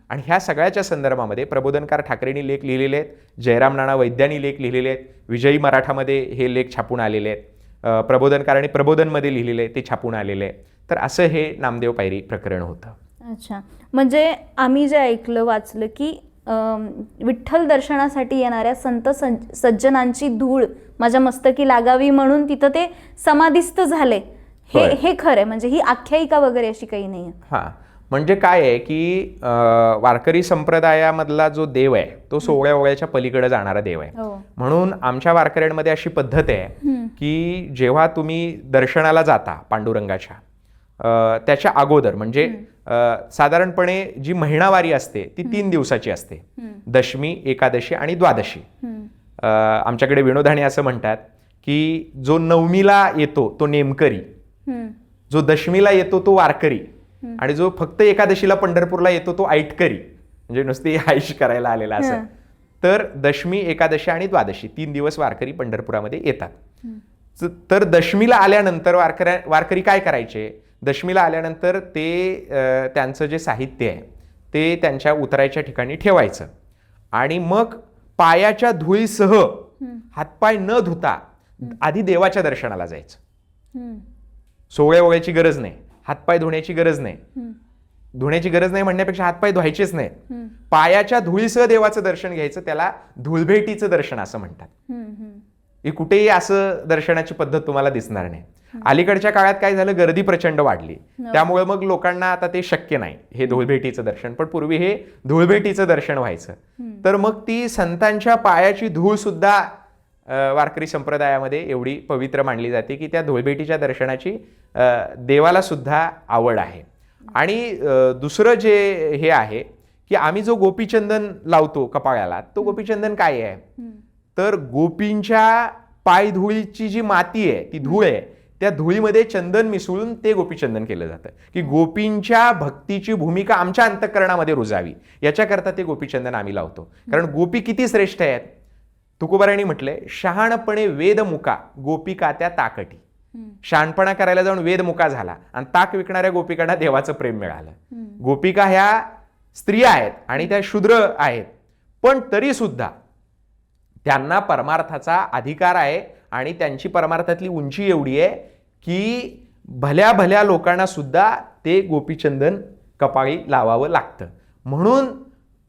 आणि ह्या सगळ्याच्या संदर्भामध्ये प्रबोधनकार ठाकरेंनी लेख लिहिलेले आहेत, जयराम नाना वैद्यांनी लेख लिहिलेले आहेत, विजयी मराठामध्ये हे लेख छापून आलेले आहेत, प्रबोधनकारांनी प्रबोधनमध्ये लिहिलेले ते छापून आलेले आहे. तर असं हे नामदेव पायरी प्रकरण होतं. अच्छा, म्हणजे आम्ही जे ऐकलं वाचलं की विठ्ठल दर्शनासाठी येणाऱ्या संत सज्जनांची धूळ माझ्या मस्तकी लागावी म्हणून तिथं ते समाधिस्थ झाले. हे खरं आहे, म्हणजे ही आख्यायिका वगैरे अशी काही नाही आहे. हां, म्हणजे काय आहे की वारकरी संप्रदायामधला जो देव आहे तो 16 ओळ्याच्या पलीकडे जाणारा देव आहे. म्हणून आमच्या वारकऱ्यांमध्ये अशी पद्धत आहे की जेव्हा तुम्ही दर्शनाला जाता पांडुरंगाच्या त्याच्या अगोदर म्हणजे साधारणपणे जी महिनावारी असते ती 3 दिवसाची असते. दशमी, एकादशी आणि द्वादशी. आमच्याकडे विनोदाने असं म्हणतात की जो नवमीला येतो तो नेमकरी, जो दशमीला येतो तो वारकरी आणि जो फक्त एकादशीला पंढरपूरला येतो तो ऐटकरी, म्हणजे नुसती आईश करायला आलेला असं. तर दशमी, एकादशी आणि द्वादशी 3 दिवस वारकरी पंढरपुरामध्ये येतात. तर दशमीला आल्यानंतर वारकरी काय करायचे, दशमीला आल्यानंतर ते त्यांचं जे साहित्य आहे ते त्यांच्या उतरायच्या ठिकाणी ठेवायचं आणि मग पायाच्या धुळीसह हातपाय न धुता आधी देवाच्या दर्शनाला जायचं. 16 ओळ्याची गरज नाही, हातपाय धुण्याची गरज नाही. धुण्याची गरज नाही म्हणण्यापेक्षा हातपाय धुवायचेच नाही, पायाच्या धुळीसह देवाचं दर्शन घ्यायचं. त्याला धुळभेटीचं दर्शन असं म्हणतात. ही कुठेही असं दर्शनाची पद्धत तुम्हाला दिसणार नाही. अलीकडच्या काळात काय झालं, गर्दी प्रचंड वाढली, त्यामुळे मग लोकांना आता ते शक्य नाही हे धुळभेटीचं दर्शन. पण पूर्वी हे धुळभेटीचं दर्शन व्हायचं. तर मग ती संतांच्या पायाची धूळ सुद्धा वारकरी संप्रदायामध्ये एवढी पवित्र मानली जाते की त्या धुळभेटीच्या दर्शनाची देवाला सुद्धा आवड आहे. आणि दुसरं जे हे आहे की आम्ही जो गोपीचंदन लावतो कपाळाला, तो गोपीचंदन काय आहे, तर गोपींच्या पायधुळीची जी माती आहे, ती धूळ आहे, त्या धुळीमध्ये चंदन मिसळून ते गोपीचंदन केलं जातं की गोपींच्या भक्तीची भूमिका आमच्या अंतःकरणामध्ये रुजावी, याच्याकरता ते गोपीचंदन आम्ही लावतो. कारण गोपी किती श्रेष्ठ आहेत. तुकोबारायांनी म्हटलंय, शहाणपणे वेदमुका गोपिका त्या ताकटी. शहाणपणा करायला जाऊन वेदमुका झाला आणि ताक विकणाऱ्या गोपिकांना देवाचं प्रेम मिळालं. गोपिका ह्या स्त्रिया आहेत आणि त्या शूद्र आहेत, पण तरी सुद्धा त्यांना परमार्थाचा अधिकार आहे आणि त्यांची परमार्थातली उंची एवढी आहे की भल्या भल्या लोकांना सुद्धा ते गोपीचंदन कपाळी लावावं लागतं. म्हणून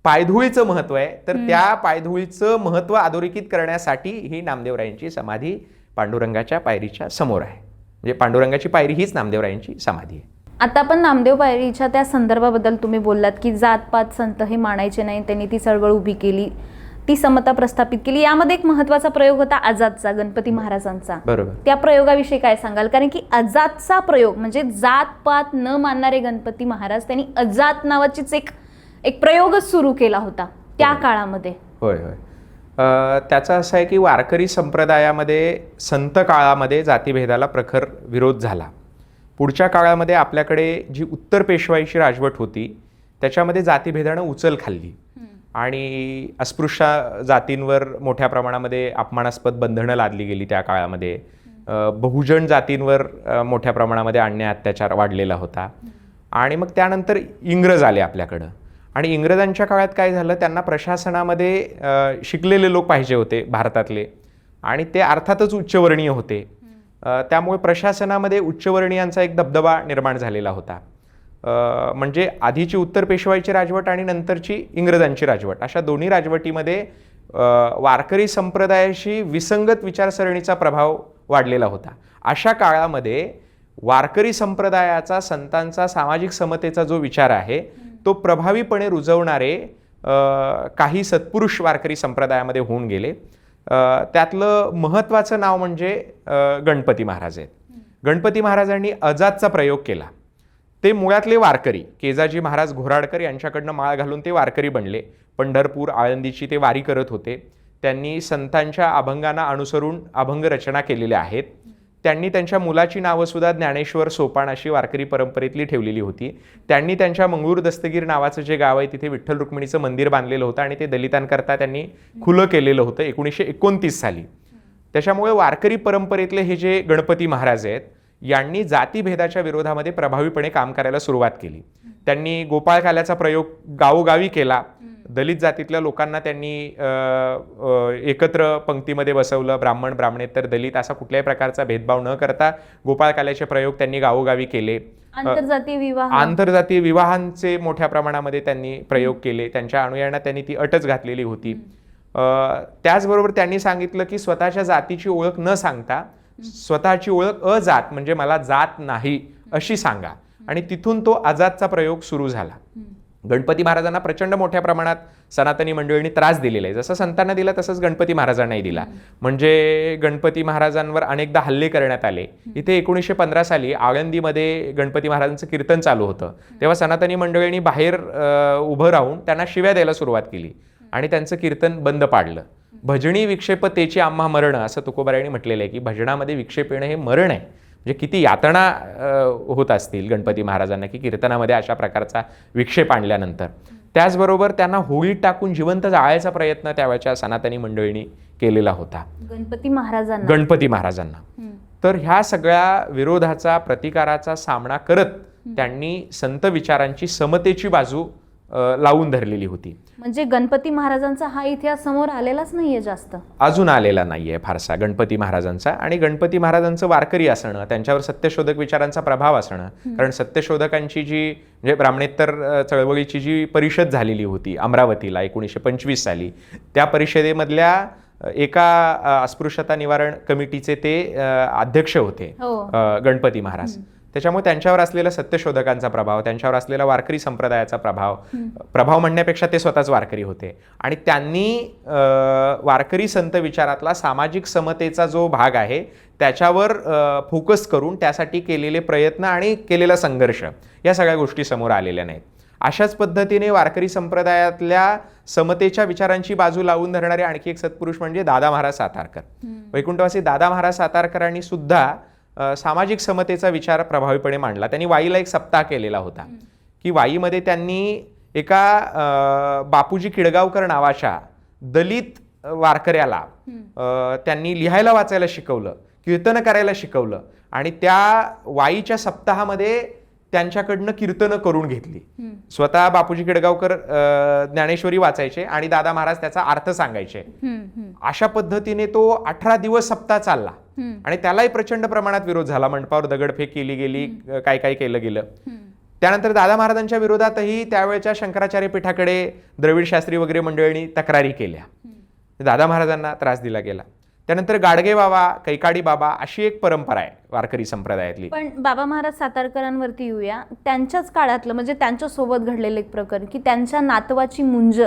पायधुळीचं महत्व आहे. तर त्या पायधुळीचं महत्व अधोरेखित करण्यासाठी ही नामदेवरायांची समाधी पांडुरंगाच्या पायरीच्या समोर आहे. म्हणजे पांडुरंगाची पायरी हीच नामदेवरायांची समाधी आहे. आता पण नामदेव पायरीच्या त्या संदर्भाबद्दल तुम्ही बोललात की जातपात संत हे मानायचे नाही, त्यांनी ती चळवळ उभी केली, ती समता प्रस्थापित केली. यामध्ये एक महत्वाचा प्रयोग होता आजादचा, गणपती महाराजांचा. बरोबर. त्या प्रयोगाविषयी काय सांगाल? कारण की आजादचा प्रयोग म्हणजे जातपात न मानणारे गणपती महाराज, त्यांनी आजाद नावाचीच एक प्रयोगच सुरू केला होता त्या काळामध्ये. होय होय. त्याचं असं आहे की वारकरी संप्रदायामध्ये संत काळामध्ये जातीभेदाला प्रखर विरोध झाला. पुढच्या काळामध्ये आपल्याकडे जी उत्तर पेशवाईची राजवट होती त्याच्यामध्ये जातीभेदानं उचल खाल्ली आणि अस्पृश्य जातींवर मोठ्या प्रमाणामध्ये अपमानास्पद बंधनं लादली गेली. त्या काळामध्ये बहुजन जातींवर मोठ्या प्रमाणामध्ये अन्याय अत्याचार वाढलेला होता. आणि मग त्यानंतर इंग्रज आले आपल्याकडं आणि इंग्रजांच्या काळात काय झालं, त्यांना प्रशासनामध्ये शिकलेले लोक पाहिजे होते भारतातले आणि ते अर्थातच उच्चवर्णीय होते. त्यामुळे प्रशासनामध्ये उच्चवर्णीयांचा एक दबदबा निर्माण झालेला होता. म्हणजे आधीची उत्तर पेशवाईची राजवट आणि नंतरची इंग्रजांची राजवट, अशा दोन्ही राजवटीमध्ये वारकरी संप्रदायाशी विसंगत विचारसरणीचा प्रभाव वाढलेला होता. अशा काळामध्ये वारकरी संप्रदायाचा, संतांचा, सामाजिक समतेचा जो विचार आहे तो प्रभावीपणे रुजवणारे काही सत्पुरुष वारकरी संप्रदायामध्ये होऊन गेले. त्यातलं महत्त्वाचं नाव म्हणजे गणपती महाराज आहेत. गणपती महाराजांनी अजादचा प्रयोग केला. ते मुळातले वारकरी, केजाजी महाराज घोराडकर यांच्याकडनं माळ घालून ते वारकरी बनले. पंढरपूर, आळंदीची ते वारी करत होते. त्यांनी संतांच्या अभंगांना अनुसरून अभंग रचना केलेल्या आहेत. त्यांनी त्यांच्या मुलाची नावं सुद्धा ज्ञानेश्वर, सोपान अशी वारकरी परंपरेतली ठेवलेली होती. त्यांनी त्यांच्या मंगळूर दस्तगीर नावाचं जे गाव आहे तिथे विठ्ठल रुक्मिणीचं मंदिर बांधलेलं होतं आणि ते दलितांकरता त्यांनी खुलं केलेलं होतं 1929 साली. त्याच्यामुळे वारकरी परंपरेतले हे जे गणपती महाराज आहेत यांनी जातीभेदाच्या विरोधामध्ये प्रभावीपणे काम करायला सुरुवात केली. त्यांनी गोपाळकाल्याचा प्रयोग गावोगावी केला. दलित जातीतल्या लोकांना त्यांनी एकत्र पंक्तीमध्ये बसवलं. ब्राह्मण, ब्राह्मणेतर, दलित असा कुठल्याही प्रकारचा भेदभाव न करता गोपाळकाल्याचे प्रयोग त्यांनी गावोगावी केले. आंतरजातीय विवाहांचे मोठ्या प्रमाणामध्ये त्यांनी प्रयोग केले. त्यांच्या अनुयायांना त्यांनी ती अटच घातलेली होती. त्याचबरोबर त्यांनी सांगितलं की स्वतःच्या जातीची ओळख न सांगता स्वतःची ओळख अजात म्हणजे मला जात नाही अशी सांगा. आणि तिथून तो अजातचा प्रयोग सुरू झाला. गणपती महाराजांना प्रचंड मोठ्या प्रमाणात सनातनी मंडळींनी त्रास दिलेला आहे. जसं संतांना दिला तसंच गणपती महाराजांनाही दिला. म्हणजे गणपती महाराजांवर अनेकदा हल्ले करण्यात आले. इथे 1915 साली आळंदीमध्ये गणपती महाराजांचं कीर्तन चालू होतं. तेव्हा सनातनी मंडळींनी बाहेर उभं राहून त्यांना शिव्या द्यायला सुरुवात केली आणि त्यांचं कीर्तन बंद पाडलं. भजनी विक्षेपतेची आम्हा मरण असं तुकोबारायांनी म्हटलेलं आहे की भजनामध्ये विक्षेप येणं हे मरण आहे. म्हणजे किती यातना होत असतील गणपती महाराजांना की कीर्तनामध्ये अशा प्रकारचा विक्षेप आणल्यानंतर. त्याचबरोबर त्यांना होळीत टाकून जिवंत जाळायचा प्रयत्न त्यावेळच्या सनातनी मंडळींनी केलेला होता गणपती महाराजांना. तर ह्या सगळ्या विरोधाचा प्रतिकाराचा सामना करत त्यांनी संत विचारांची समतेची बाजू लावून धरलेली होती. म्हणजे गणपती महाराजांचा हा इतिहास समोर आलेलाच नाहीये, जास्त अजून आलेला नाहीये फारसा गणपती महाराजांचा. आणि गणपती महाराजांचं वारकरी असणं, त्यांच्यावर सत्यशोधक विचारांचा प्रभाव असणं, कारण सत्यशोधकांची जी म्हणजे ब्राह्मणेतर चळवळीची जी परिषद झालेली होती अमरावतीला 1925 साली, त्या परिषदेमधल्या एका अस्पृश्यता निवारण कमिटीचे ते अध्यक्ष होते गणपती महाराज. त्याच्यामुळे त्यांच्यावर असलेला सत्यशोधकांचा प्रभाव, त्यांच्यावर असलेला वारकरी संप्रदायाचा प्रभाव म्हणण्यापेक्षा ते स्वतःच वारकरी होते. आणि त्यांनी वारकरी संत विचारातला सामाजिक समतेचा जो भाग आहे त्याच्यावर फोकस करून त्यासाठी केलेले प्रयत्न आणि केलेला संघर्ष या सगळ्या गोष्टी समोर आलेल्या नाहीत. अशाच पद्धतीने वारकरी संप्रदायातल्या समतेच्या विचारांची बाजू लावून धरणारे आणखी एक सत्पुरुष म्हणजे दादा महाराज सातारकर. वैकुंठवासी दादा महाराज सातारकरांनी सुद्धा सामाजिक समतेचा विचार प्रभावीपणे मांडला. त्यांनी वाईला एक सप्ताह केलेला होता की वाईमध्ये त्यांनी एका बापूजी किडगावकर नावाच्या दलित वारकऱ्याला त्यांनी लिहायला वाचायला शिकवलं, कीर्तन करायला शिकवलं आणि त्या वाईच्या सप्ताहामध्ये त्यांच्याकडनं कीर्तनं करून घेतली. स्वतः बापूजी किडगावकर ज्ञानेश्वरी वाचायचे आणि दादा महाराज त्याचा अर्थ सांगायचे. अशा पद्धतीने तो 18 दिवस सप्ताह चालला आणि त्यालाही प्रचंड प्रमाणात विरोध झाला. मंडपावर दगडफेक केली गेली, काय काय केलं गेलं. त्यानंतर दादा महाराजांच्या विरोधातही त्यावेळच्या शंकराचार्य पीठाकडे द्रविड शास्त्री वगैरे मंडळींनी तक्रारी केल्या. दादा महाराजांना त्रास दिला गेला. त्यानंतर गाडगे बाबा, कैकाडी बाबा अशी एक परंपरा आहे वारकरी संप्रदायातली. पण बाबा महाराज सातारकरांवरती येऊया. त्यांच्याच काळातलं म्हणजे त्यांच्या सोबत घडलेलं एक प्रकरण की त्यांच्या नातवाची मुंज,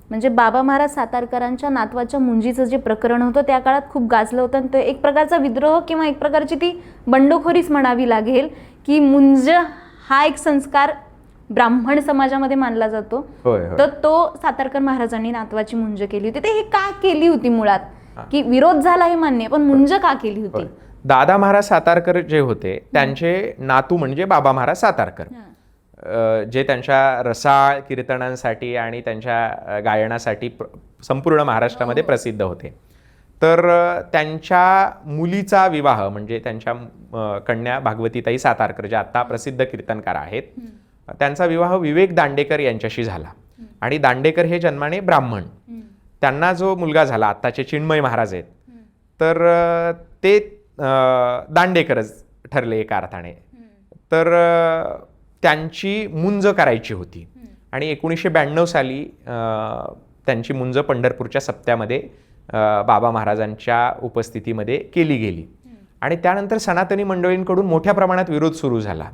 म्हणजे बाबा महाराज सातारकरांच्या नातवाच्या मुंजीचं जे प्रकरण होतं त्या काळात खूप गाजलं होतं. आणि तो एक प्रकारचा विद्रोह किंवा एक प्रकारची ती बंडखोरीच म्हणावी लागेल की मुंज हा एक संस्कार ब्राह्मण समाजामध्ये मानला जातो. तर तो सातारकर महाराजांनी नातवाची मुंज केली होती. ते हे का केली होती मुळात? की विरोध झाला हे मान्य, पण मुंज का केली होती? दादा महाराज सातारकर जे होते त्यांचे नातू म्हणजे बाबा महाराज सातारकर, जे त्यांच्या रसाळ कीर्तनांसाठी आणि त्यांच्या गायनासाठी संपूर्ण महाराष्ट्रामध्ये प्रसिद्ध होते. तर त्यांच्या मुलीचा विवाह म्हणजे त्यांच्या कन्या भागवतीताई सातारकर ज्या आता प्रसिद्ध कीर्तनकार आहेत, त्यांचा विवाह विवेक दांडेकर यांच्याशी झाला. आणि दांडेकर हे जन्माने ब्राह्मण. त्यांना जो मुलगा झाला आत्ताचे चिन्मय महाराज आहेत, तर ते दांडेकरच ठरले एका अर्थाने. तर त्यांची मुंज करायची होती आणि 1992 साली त्यांची मुंज पंढरपूरच्या सप्त्यामध्ये बाबा महाराजांच्या उपस्थितीमध्ये केली गेली. आणि त्यानंतर सनातनी मंडळींकडून मोठ्या प्रमाणात विरोध सुरू झाला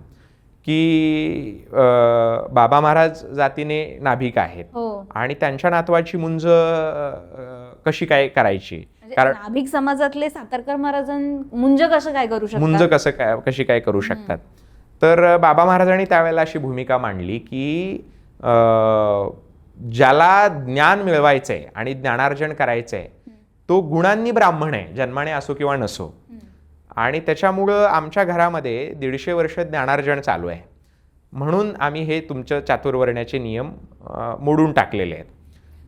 की बाबा महाराज जातीने नाभिक आहेत आणि त्यांच्या नातवाची मुंज कशी काय करायची, कारण नाभिक समाजातले सातारकर महाराज मुंज कसं काय करू शकतात, मुंज कशी काय करू शकतात. तर बाबा महाराजांनी त्यावेळेला अशी भूमिका मांडली की ज्याला ज्ञान मिळवायचंय आणि ज्ञानार्जन करायचंय तो गुणांनी ब्राह्मण आहे, जन्माने असो किंवा नसो. आणि त्याच्यामुळं आमच्या घरामध्ये 150 वर्ष ज्ञानार्जन चालू आहे, म्हणून आम्ही हे तुमचं चातुर्वर्ण्याचे नियम मोडून टाकलेले आहेत.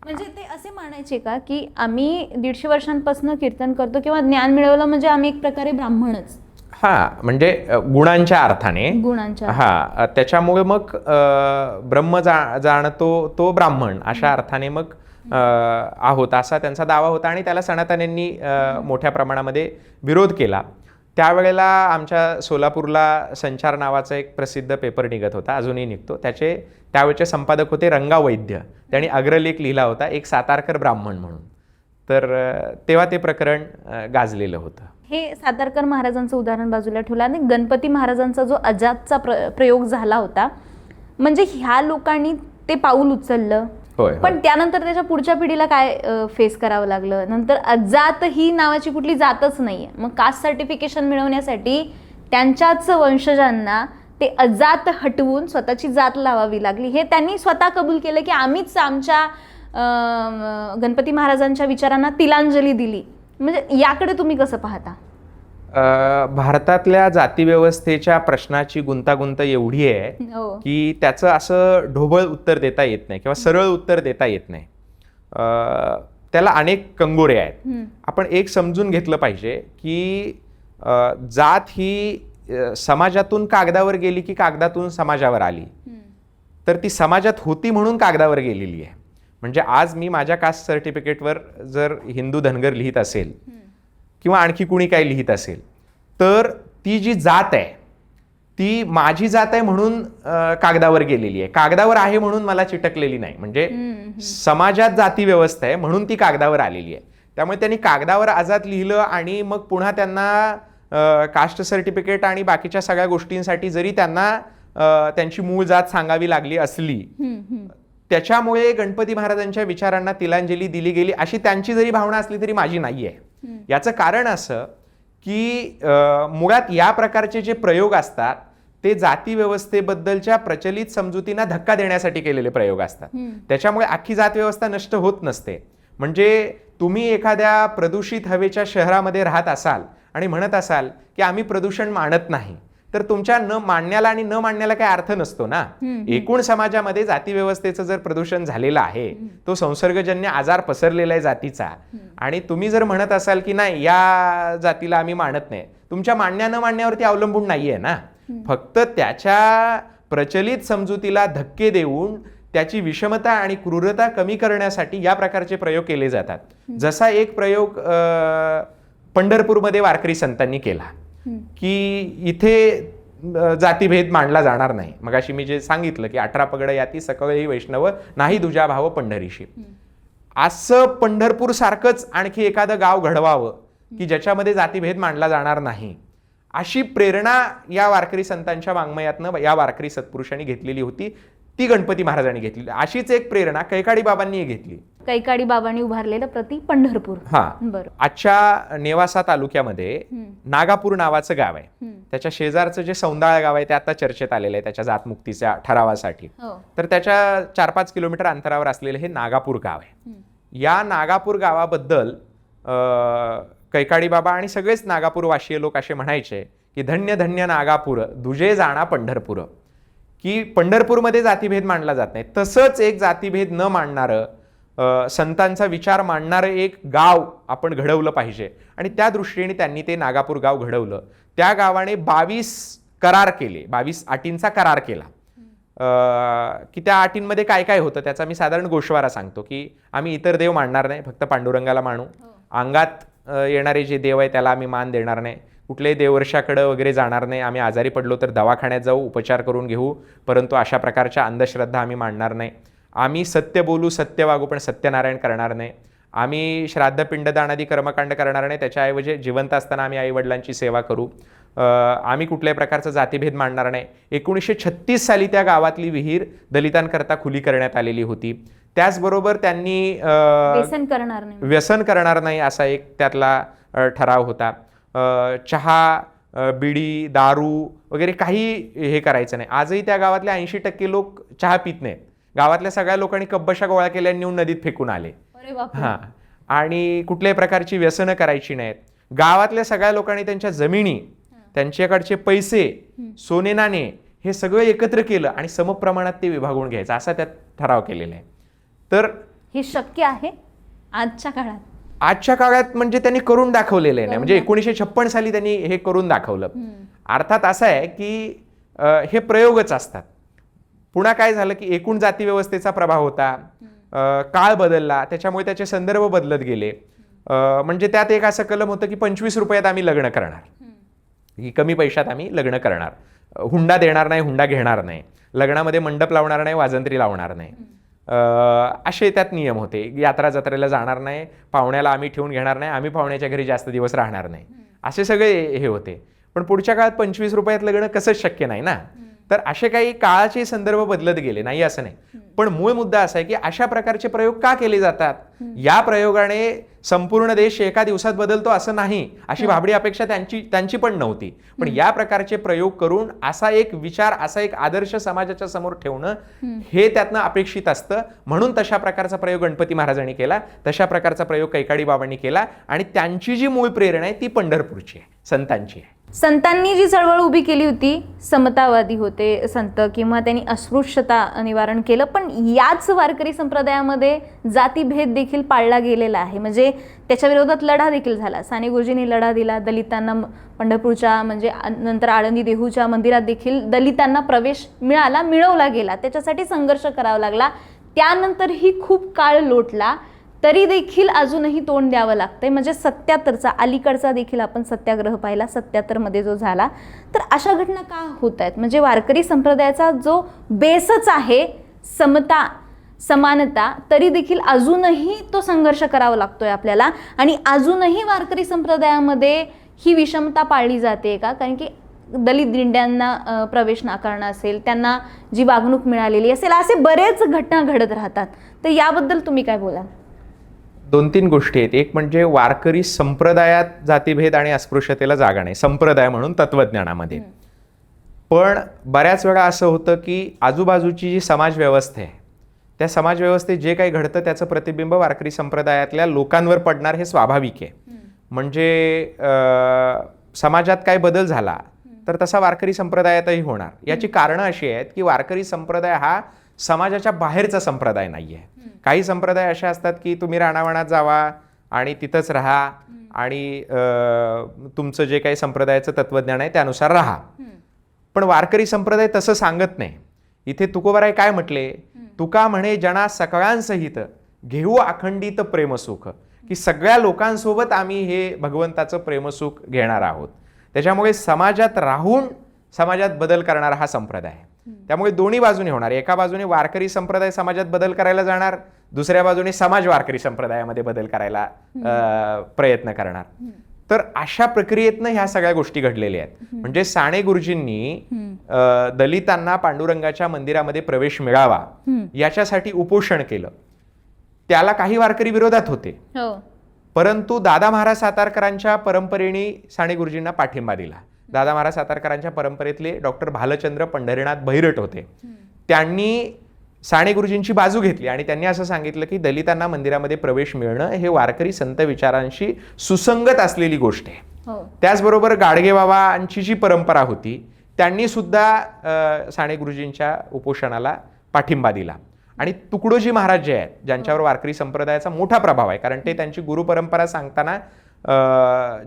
म्हणजे ते असे मानायचे का की आम्ही 150 वर्षांपासून कीर्तन करतो किंवा ज्ञान मिळवलं म्हणजे आम्ही एक प्रकारे ब्राह्मणच? हा, म्हणजे गुणांच्या अर्थाने. हा, त्याच्यामुळे मग ब्रह्म जाणतो तो ब्राह्मण अशा अर्थाने मग आहोत असा त्यांचा दावा होता. आणि त्याला सनातन्यांनी मोठ्या प्रमाणामध्ये विरोध केला. त्यावेळेला आमच्या सोलापूरला संचार नावाचा एक प्रसिद्ध पेपर निघत होता, अजूनही निघतो. त्यावेळेचे संपादक होते रंगा वैद्य. त्यांनी अग्रलेख लिहिला होता एक सातारकर ब्राह्मण म्हणून. तर तेव्हा ते प्रकरण गाजलेलं होतं. हे सातारकर महाराजांचं उदाहरण बाजूला ठेवलं आणि गणपती महाराजांचा जो अजातचा प्रयोग झाला होता, म्हणजे ह्या लोकांनी ते पाऊल उचललं, होय, पण त्यानंतर त्याच्या पुढच्या पिढीला काय फेस करावं लागलं. नंतर अजात ही नावाची कुठली जातच नाहीये. मग कास्ट सर्टिफिकेशन मिळवण्यासाठी त्यांच्याच वंशजांना ते अजात हटवून स्वतःची जात लावावी लागली. हे त्यांनी स्वतः कबूल केलं की आम्हीच आमच्या गणपती महाराजांच्या विचारांना तिलांजली दिली. म्हणजे याकडे तुम्ही कसं पाहता? भारतातल्या जातीव्यवस्थेच्या प्रश्नाची गुंतागुंत एवढी आहे हो. की त्याचं असं ढोबळ उत्तर देता येत नाही किंवा सरळ उत्तर देता येत नाही. त्याला अनेक कंगोरे आहेत. आपण एक समजून घेतलं पाहिजे की जात ही समाजातून कागदावर गेली की कागदातून समाजावर आली, तर ती समाजात होती म्हणून कागदावर गेलेली आहे. म्हणजे आज मी माझ्या कास्ट सर्टिफिकेटवर जर हिंदू धनगर लिहित असेल किंवा आणखी कुणी काही लिहित असेल, तर ती जी जात आहे ती माझी जात आहे म्हणून कागदावर गेलेली आहे, कागदावर आहे म्हणून मला चिटकलेली नाही. म्हणजे समाजात जाती व्यवस्था आहे म्हणून ती कागदावर आलेली आहे. त्यामुळे त्यांनी कागदावर आजात लिहिलं आणि मग पुन्हा त्यांना कास्ट सर्टिफिकेट आणि बाकीच्या सगळ्या गोष्टींसाठी जरी त्यांना त्यांची मूळ जात सांगावी लागली असली, त्याच्यामुळे गणपती महाराजांच्या विचारांना तिलांजली दिली गेली अशी त्यांची जरी भावना असली तरी माझी नाही आहे. याचं कारण असं की मुळात या प्रकारचे जे प्रयोग असतात ते जाती व्यवस्थेबद्दलच्या प्रचलित समजुतींना धक्का देण्यासाठी केलेले प्रयोग असतात. त्याच्यामुळे अख्खी जात व्यवस्था नष्ट होत नसते. म्हणजे तुम्ही एखाद्या प्रदूषित हवेच्या शहरामध्ये राहत असाल आणि म्हणत असाल की आम्ही प्रदूषण मानत नाही, तर तुमच्या न मानण्याला आणि न मानण्याला काही अर्थ नसतो ना. एकूण समाजामध्ये जाती व्यवस्थेचं जर प्रदूषण झालेलं आहे, तो संसर्गजन्य आजार पसरलेला आहे जातीचा, आणि तुम्ही जर म्हणत असाल की नाही या जातीला आम्ही मानत नाही, तुमच्या मानण्या न मानण्यावरती अवलंबून नाहीये ना. फक्त त्याच्या प्रचलित समजुतीला धक्के देऊन त्याची विषमता आणि क्रूरता कमी करण्यासाठी या प्रकारचे प्रयोग केले जातात. जसा एक प्रयोग पंढरपूरमध्ये वारकरी संतांनी केला की इथे जातीभेद मांडला जाणार नाही. मगाशी मी जे सांगितलं की 18 पगड याती सकळही वैष्णव नाही दुजा भाव पंढरीशी, असं पंढरपूर सारखंच आणखी एखादं गाव घडवावं की ज्याच्यामध्ये जातीभेद मांडला जाणार नाही, अशी प्रेरणा या वारकरी संतांच्या वाङ्मयातनं या वारकरी सत्पुरुषांनी घेतलेली होती. ती गणपती महाराजांनी घेतली. अशीच एक प्रेरणा कैकाडी बाबांनी घेतली. कैकाडी बाबांनी उभारलेलं प्रति पंढरपूर. बरोबर. आजच्या नेवासा तालुक्यामध्ये नागापूर नावाचं गाव आहे. त्याच्या शेजारचं जे सौंदाळा गाव आहे ते आता चर्चेत आलेलं आहे त्याच्या जातमुक्तीच्या ठरावासाठी. तर त्याच्या 4-5 किलोमीटर अंतरावर असलेलं हे नागापूर गाव आहे. या नागापूर गावाबद्दल कैकाडी बाबा आणि सगळेच नागापूरवासीय लोक असे म्हणायचे की धन्य धन्य नागापूर दुजे जाणा पंढरपूर, की पंढरपूरमध्ये जातीभेद मांडला जात नाही. तसंच एक जातीभेद न मांडणारं, संतांचा विचार मांडणारं एक गाव आपण घडवलं पाहिजे. आणि त्या दृष्टीने त्यांनी ते नागापूर गाव घडवलं. त्या गावाने 22 करार केले, 22 अटींचा करार केला. की त्या अटींमध्ये काय काय होतं त्याचा मी साधारण गोषवारा सांगतो. की आम्ही इतर देव मानणार नाही, फक्त पांडुरंगाला मानू. अंगात येणारे जे देव आहे त्याला आम्ही मान देणार नाही. कुठल्याही देववर्षाकडे वगैरे जाणार नाही. आम्ही आजारी पडलो तर दवाखान्यात जाऊ, उपचार करून घेऊ, परंतु अशा प्रकारच्या अंधश्रद्धा आम्ही मांडणार नाही. आम्ही सत्य बोलू, सत्य वागू, पण सत्यनारायण करणार नाही. आम्ही श्राद्ध पिंडदान आदी कर्मकांड करणार नाही. त्याच्याऐवजी जिवंत असताना आम्ही आईवडिलांची सेवा करू. आम्ही कुठल्याही प्रकारचा जातीभेद मांडणार नाही. 1936 साली त्या गावातली विहीर दलितांकरता खुली करण्यात आलेली होती. त्याचबरोबर त्यांनी व्यसन करणार नाही असा एक त्यातला ठराव होता. चहा, बिडी, दारू वगैरे काही हे करायचं नाही. आजही त्या गावातले 80% लोक चहा पित नाहीत. गावातल्या सगळ्या लोकांनी कब्बशा गोळा केल्या, नेऊन नदीत फेकून आले. आणि कुठल्याही प्रकारची व्यसनं करायची नाहीत. गावातल्या सगळ्या लोकांनी त्यांच्या जमिनी, त्यांच्याकडचे पैसे, सोने नाणे हे सगळं एकत्र केलं आणि समप्रमाणात ते विभागून घ्यायचं असा त्यात ठराव केलेला आहे. तर हे शक्य आहे आजच्या काळात? आजच्या काळात म्हणजे त्यांनी करून दाखवलेलं आहे. म्हणजे 1956 साली त्यांनी हे करून दाखवलं. अर्थात असं आहे की हे प्रयोगच असतात. पुन्हा काय झालं की एकूण जाती व्यवस्थेचा प्रभाव होता, काळ बदलला, त्याच्यामुळे त्याचे संदर्भ बदलत गेले. म्हणजे त्यात एक असं कलम होतं की 25 रुपयात आम्ही लग्न करणार, की कमी पैशात आम्ही लग्न करणार, हुंडा देणार नाही, हुंडा घेणार नाही, लग्नामध्ये मंडप लावणार नाही, वाजंत्री लावणार नाही, असे त्यात नियम होते. यात्रा जत्रेला जाणार नाही, पाहुण्याला आम्ही ठेवून घेणार नाही, आम्ही पाहुण्याच्या घरी जास्त दिवस राहणार नाही, असे सगळे हे होते. पण पुढच्या काळात 25 रुपयात लग्न कसंच शक्य नाही ना. तर असे काही काळाचे संदर्भ बदलत गेले, नाही असं नाही. पण मूळ मुद्दा असा आहे की अशा प्रकारचे प्रयोग का केले जातात. या प्रयोगाने संपूर्ण देश एका दिवसात बदलतो असं नाही, अशी भाबडी अपेक्षा त्यांची पण नव्हती. पण या प्रकारचे प्रयोग करून असा एक विचार, असा एक आदर्श समाजाच्या समोर ठेवणं हे त्यातनं अपेक्षित असतं. म्हणून तशा प्रकारचा प्रयोग गणपती महाराजांनी केला, तशा प्रकारचा प्रयोग कैकाडी बाबांनी केला. आणि त्यांची जी मूळ प्रेरणा आहे ती पंढरपूरची आहे, संतांची आहे. संतांनी जी चळवळ उभी केली होती, समतावादी होते संत, किंवा त्यांनी अस्पृश्यता निवारण केलं. पण याच वारकरी संप्रदायामध्ये जातीभेद देखील पाळला गेलेला आहे. म्हणजे त्याच्या विरोधात लढा देखील झाला. साने गुरुजींनी लढा दिला. दलितांना पंढरपूरच्या म्हणजे नंतर आळंदी देहूच्या मंदिरात देखील दलितांना प्रवेश मिळवला गेला. त्याच्यासाठी संघर्ष करावा लागला. त्यानंतरही खूप काळ लोटला, तरी देखील अजूनही तोंड द्यावं लागतंय. म्हणजे 77चा अलीकडचा देखील आपण सत्याग्रह पाहिला, 77मध्ये जो झाला. तर अशा घटना का होत आहेत? म्हणजे वारकरी संप्रदायाचा जो बेसच आहे समता, समानता, तरी देखील अजूनही तो संघर्ष करावा लागतोय आपल्याला. आणि अजूनही वारकरी संप्रदायामध्ये ही विषमता पाळली जाते का? कारण की दलित दिंड्यांना प्रवेश नाकारणं असेल, त्यांना जी वागणूक मिळालेली असेल, असे बरेच घटना घडत राहतात. तर याबद्दल तुम्ही काय बोलाल? 2-3 गोष्टी आहेत. एक म्हणजे वारकरी संप्रदायात जातीभेद आणि अस्पृश्यतेला जागा नाही, संप्रदाय म्हणून तत्वज्ञानामध्ये. पण बऱ्याच वेळा असं होतं की आजूबाजूची जी समाज व्यवस्था आहे, त्या समाज व्यवस्थेत जे काही घडतं त्याचं प्रतिबिंब वारकरी संप्रदायातल्या लोकांवर पडणार हे स्वाभाविक आहे. म्हणजे समाजात काय बदल झाला तर तसा वारकरी संप्रदायातही होणार. याची कारणं अशी आहेत की वारकरी संप्रदाय हा समाजाच्या बाहेरचा संप्रदाय नाही आहे. काही संप्रदाय असे असतात की तुम्ही रानावनात जावा आणि तिथंच राहा आणि तुमचं जे काही संप्रदायाचं तत्वज्ञान आहे त्यानुसार राहा. पण वारकरी संप्रदाय तसं सांगत नाही. इथे तुकोबाराय काय म्हटले? तुका म्हणे जना सकळांसहित घेऊ अखंडित प्रेमसुख, की सगळ्या लोकांसोबत आम्ही हे भगवंताचं प्रेमसुख घेणार आहोत. त्याच्यामुळे समाजात राहून समाजात बदल करणारा हा संप्रदाय आहे. त्यामुळे दोन्ही बाजूने होणार. एका बाजूने वारकरी संप्रदाय समाजात बदल करायला जाणार, दुसऱ्या बाजूने समाज वारकरी संप्रदायामध्ये बदल करायला प्रयत्न करणार. तर अशा प्रक्रियेतनं ह्या सगळ्या गोष्टी घडलेल्या आहेत. म्हणजे साने गुरुजींनी दलितांना पांडुरंगाच्या मंदिरामध्ये प्रवेश मिळावा याच्यासाठी उपोषण केलं. त्याला काही वारकरी विरोधात होते, परंतु दादा महाराज सातारकरांच्या परंपरेने साने गुरुजींना पाठिंबा दिला. दादा महाराज सातारकरांच्या परंपरेतले डॉक्टर भालचंद्र पंढरीनाथ बहिरट होते. त्यांनी साने गुरुजींची बाजू घेतली आणि त्यांनी असं सांगितलं की दलितांना मंदिरामध्ये प्रवेश मिळणं हे वारकरी संत विचारांशी सुसंगत असलेली गोष्ट आहे. त्याचबरोबर गाडगे बाबांची जी परंपरा होती त्यांनी सुद्धा साने गुरुजींच्या उपोषणाला पाठिंबा दिला. आणि तुकडोजी महाराज जे आहेत, ज्यांच्यावर वारकरी संप्रदायाचा मोठा प्रभाव आहे, कारण ते त्यांची गुरुपरंपरा सांगताना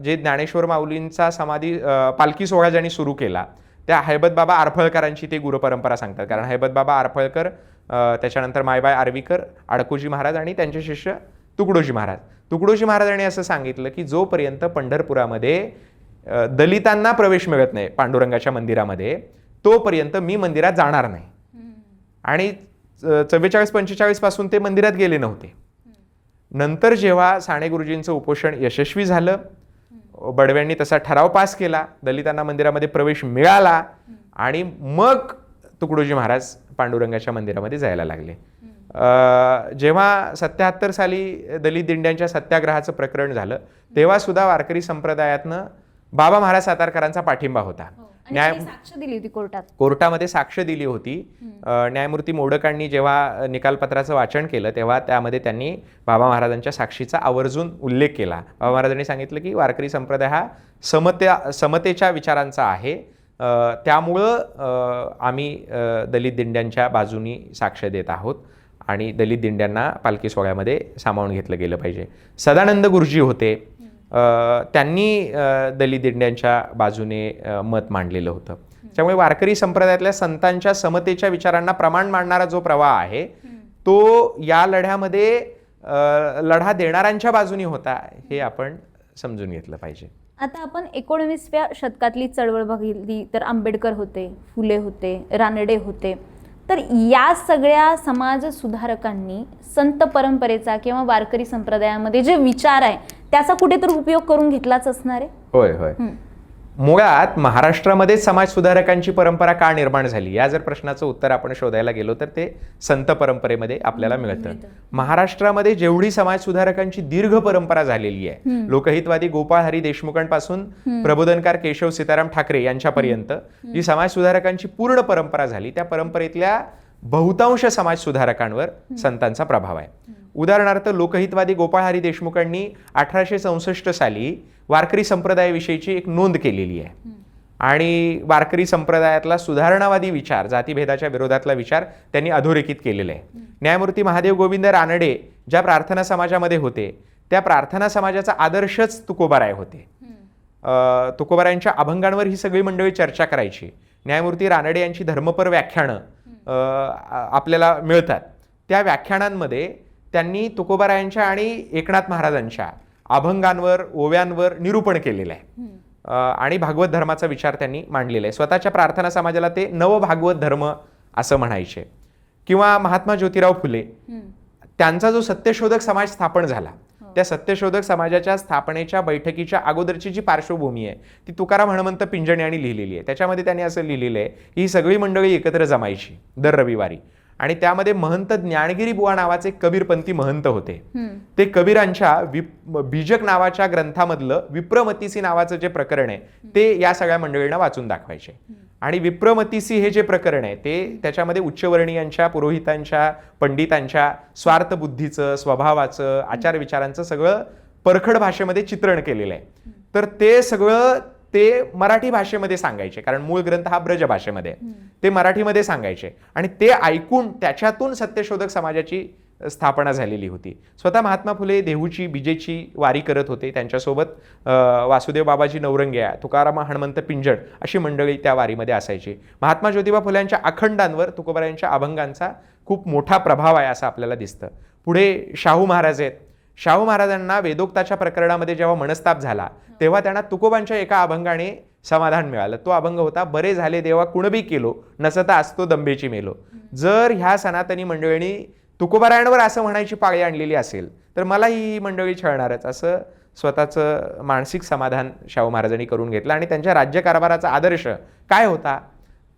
जे ज्ञानेश्वर माऊलींचा समाधी पालखी सोहळा ज्यांनी सुरू केला त्या हैबत बाबा आरफळकरांची ते गुरुपरंपरा सांगतात. कारण हैबत बाबा आरफळकर, त्याच्यानंतर मायबाय आर्वीकर, आडकोजी महाराज आणि त्यांचे शिष्य तुकडोजी महाराज. तुकडोजी महाराजांनी असं सांगितलं की जोपर्यंत पंढरपुरामध्ये दलितांना प्रवेश मिळत नाही पांडुरंगाच्या मंदिरामध्ये, तोपर्यंत मी मंदिरात जाणार नाही. आणि 44-45 पासून ते मंदिरात गेले नव्हते. नंतर जेव्हा साने गुरुजींचं उपोषण यशस्वी झालं, बडव्यांनी तसा ठराव पास केला, दलितांना मंदिरामध्ये प्रवेश मिळाला आणि मग तुकडोजी महाराज पांडुरंगाच्या मंदिरामध्ये जायला लागले. जेव्हा 77 साली दलित दिंड्यांच्या सत्याग्रहाचं प्रकरण झालं तेव्हा सुद्धा वारकरी संप्रदायातनं बाबा महाराज सातारकरांचा पाठिंबा होता. साक्ष दिली होती कोर्टामध्ये साक्ष दिली होती. न्यायमूर्ती मोडकांनी जेव्हा निकालपत्राचं वाचन केलं तेव्हा त्यामध्ये त्यांनी बाबा महाराजांच्या साक्षीचा आवर्जून उल्लेख केला. बाबा महाराजांनी सांगितलं की वारकरी संप्रदाय हा समतेच्या विचारांचा आहे, त्यामुळं आम्ही दलित दिंड्यांच्या बाजूनी साक्ष देत आहोत आणि दलित दिंड्यांना पालखी सोहळ्यामध्ये सामावून घेतलं गेलं पाहिजे. सदानंद गुरुजी होते, त्यांनी दलित दिंड्यांच्या बाजूने मत मांडलेलं होतं. त्यामुळे वारकरी संप्रदायातल्या संतांच्या समतेच्या विचारांना प्रमाण मांडणारा जो प्रवाह आहे तो या लढ्यामध्ये लढा देणाऱ्यांच्या बाजूनी होता, हे आपण समजून घेतलं पाहिजे. आता आपण 19व्या शतकातली चळवळ बघितली तर आंबेडकर होते, फुले होते, रानडे होते. तर या सगळ्या समाज सुधारकांनी संत परंपरेचा किंवा वारकरी संप्रदायामध्ये जे विचार आहे त्याचा कुठेतरी उपयोग करून घेतलाच असणार आहे. होय होय. मुळात महाराष्ट्रामध्ये समाज सुधारकांची परंपरा का निर्माण झाली या जर प्रश्नाचं उत्तर आपण शोधायला गेलो तर ते संत परंपरेमध्ये आपल्याला मिळतं. महाराष्ट्रामध्ये जेवढी समाज सुधारकांची दीर्घ परंपरा झालेली आहे, लोकहितवादी गोपाळ हरी देशमुखांपासून प्रबोधनकार केशव सीताराम ठाकरे यांच्यापर्यंत जी समाज सुधारकांची पूर्ण परंपरा झाली, त्या परंपरेतल्या बहुतांश समाज सुधारकांवर संतांचा प्रभाव आहे. उदाहरणार्थ लोकहितवादी गोपाळ हरी देशमुखांनी 1864 साली वारकरी संप्रदायाविषयीची एक नोंद केलेली आहे आणि वारकरी संप्रदायातला सुधारणावादी विचार, जातीभेदाच्या विरोधातला विचार त्यांनी अधोरेखित केलेला आहे. न्यायमूर्ती महादेव गोविंद रानडे ज्या प्रार्थना समाजामध्ये होते त्या प्रार्थना समाजाचा आदर्शच तुकोबाराय होते. तुकोबारायांच्या अभंगांवर ही सगळी मंडळी चर्चा करायची. न्यायमूर्ती रानडे यांची धर्मपर व्याख्यानं आपल्याला मिळतात. त्या व्याख्यानांमध्ये त्यांनी तुकोबारायांच्या आणि एकनाथ महाराजांच्या अभंगांवर, ओव्यांवर निरूपण केलेलं आहे आणि भागवत धर्माचा विचार त्यांनी मांडलेला आहे. स्वतःच्या प्रार्थना समाजाला ते नवभागवत धर्म असं म्हणायचे. किंवा महात्मा ज्योतिराव फुले, त्यांचा जो सत्यशोधक समाज स्थापन झाला, त्या सत्यशोधक समाजाच्या स्थापनेच्या बैठकीच्या अगोदरची जी पार्श्वभूमी आहे ती तुकाराम हणमंत पिंजणे यांनी लिहिलेली आहे. त्याच्यामध्ये त्यांनी असं लिहिलेलं आहे की ही सगळी मंडळी एकत्र जमायची दर रविवारी आणि त्यामध्ये महंत ज्ञानगिरी बुवा नावाचे कबीरपंथी महंत होते. ते कबीरांच्या बीजक नावाच्या ग्रंथामधलं विप्रमतीसी नावाचं जे प्रकरण आहे ते या सगळ्या मंडळींना वाचून दाखवायचे. आणि विप्रमतीसी हे जे प्रकरण आहे ते त्याच्यामध्ये उच्चवर्णीयांच्या, पुरोहितांच्या, पंडितांच्या स्वार्थ बुद्धीचं, स्वभावाचं, आचार विचारांचं सगळं परखड भाषेमध्ये चित्रण केलेलं आहे. तर ते सगळं ते मराठी भाषेमध्ये सांगायचे, कारण मूळ ग्रंथ हा ब्रज भाषेमध्ये, ते मराठीमध्ये सांगायचे आणि ते ऐकून त्याच्यातून सत्यशोधक समाजाची स्थापना झालेली होती. स्वतः महात्मा फुले देहूची, बिजेची वारी करत होते. त्यांच्यासोबत वासुदेव बाबाजी नवरंगिया, तुकाराम हणमंत पिंजड अशी मंडळी त्या वारीमध्ये असायची. महात्मा ज्योतिबा फुल्यांच्या अखंडांवर तुकोबारायांच्या अभंगांचा खूप मोठा प्रभाव आहे असं आपल्याला दिसतं. पुढे शाहू महाराज आहेत. शाहू महाराजांना वेदोक्ताच्या प्रकरणामध्ये जेव्हा मनस्ताप झाला तेव्हा त्यांना तुकोबांच्या एका अभंगाने समाधान मिळालं. तो अभंग होता, बरे झाले देवा कुणबी केलो, नसता असतो दंबेची मेलो. जर ह्या सनातनी मंडळींनी तुकोबारायांवर असं म्हणायची पाळी आणलेली असेल तर मला ही मंडळी छळणारच, असं स्वतःचं मानसिक समाधान शाहू महाराजांनी करून घेतलं. आणि त्यांच्या राज्यकारभाराचा आदर्श काय होता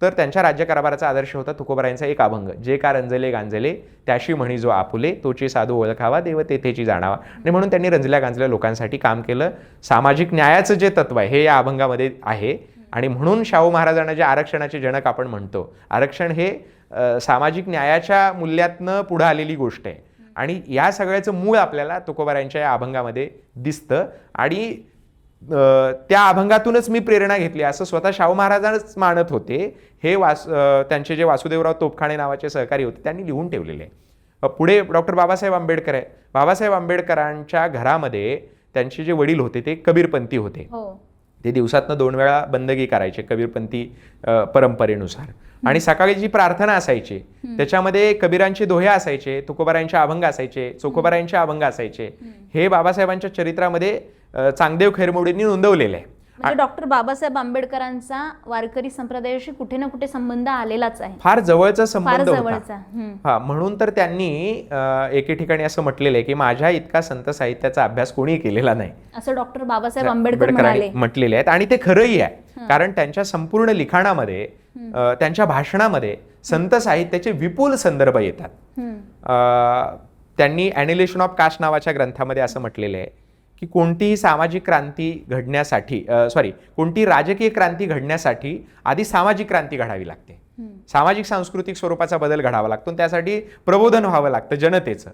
तर त्यांच्या राज्यकारभाराचा आदर्श होता तुकोबारायांचा एक अभंग, जे का रंजले गांजले त्याशी म्हणी जो आपुले, तोची साधू ओळखावा देव तेथेची जाणावा. आणि म्हणून त्यांनी रंजल्या गांजल्या लोकांसाठी काम केलं. सामाजिक न्यायाचं जे तत्व आहे हे या अभंगामध्ये आहे आणि म्हणून शाहू महाराजांना जे आरक्षणाचे जनक आपण म्हणतो, आरक्षण हे सामाजिक न्यायाच्या मूल्यातनं पुढे आलेली गोष्ट आहे आणि या सगळ्याचं मूळ आपल्याला तुकोबारायांच्या या अभंगामध्ये दिसतं. आणि त्या अभंगातूनच मी प्रेरणा घेतली असं स्वतः शाहू महाराजांच मानत होते. हे त्यांचे जे वासुदेवराव तोपखाणे नावाचे सहकारी होते त्यांनी लिहून ठेवलेले आहे. पुढे डॉक्टर बाबासाहेब आंबेडकर आहे. बाबासाहेब आंबेडकरांच्या घरामध्ये त्यांचे जे वडील होते ते कबीरपंथी होते. ते दिवसातनं 2 वेळा बंदगी करायचे कबीरपंथी परंपरेनुसार. आणि सकाळी जी प्रार्थना असायची त्याच्यामध्ये कबीरांचे दोहे असायचे, तुकोबारायांचे अभंग असायचे, चोखोबारायांचे अभंग असायचे. हे बाबासाहेबांच्या चरित्रामध्ये चांगदेव खैरमोडींनी नोंदवलेलं आहे. म्हणजे डॉक्टर बाबासाहेब आंबेडकरांचा वारकरी संप्रदायाशी कुठे ना कुठे संबंध आलेलाच आहे, फार जवळचा संबंध होता. हा, म्हणून तर त्यांनी एके ठिकाणी असं म्हटलेलं आहे की माझ्या इतका संत साहित्याचा अभ्यास कोणी केलेला नाही, असं डॉक्टर बाबासाहेब आंबेडकर म्हटलेले आहेत. आणि ते खरंही आहे, कारण त्यांच्या संपूर्ण लिखाणामध्ये, त्यांच्या भाषणामध्ये संत साहित्याचे विपुल संदर्भ येतात. त्यांनी ॲनिलेशन ऑफ कास्ट नावाच्या ग्रंथामध्ये असं म्हटलेलं आहे की कोणतीही सामाजिक क्रांती घडण्यासाठी, कोणती राजकीय क्रांती घडण्यासाठी आधी सामाजिक क्रांती घडावी लागते. सामाजिक सांस्कृतिक स्वरूपाचा बदल घडावा लागतो, त्यासाठी प्रबोधन व्हावं लागतं जनतेचं.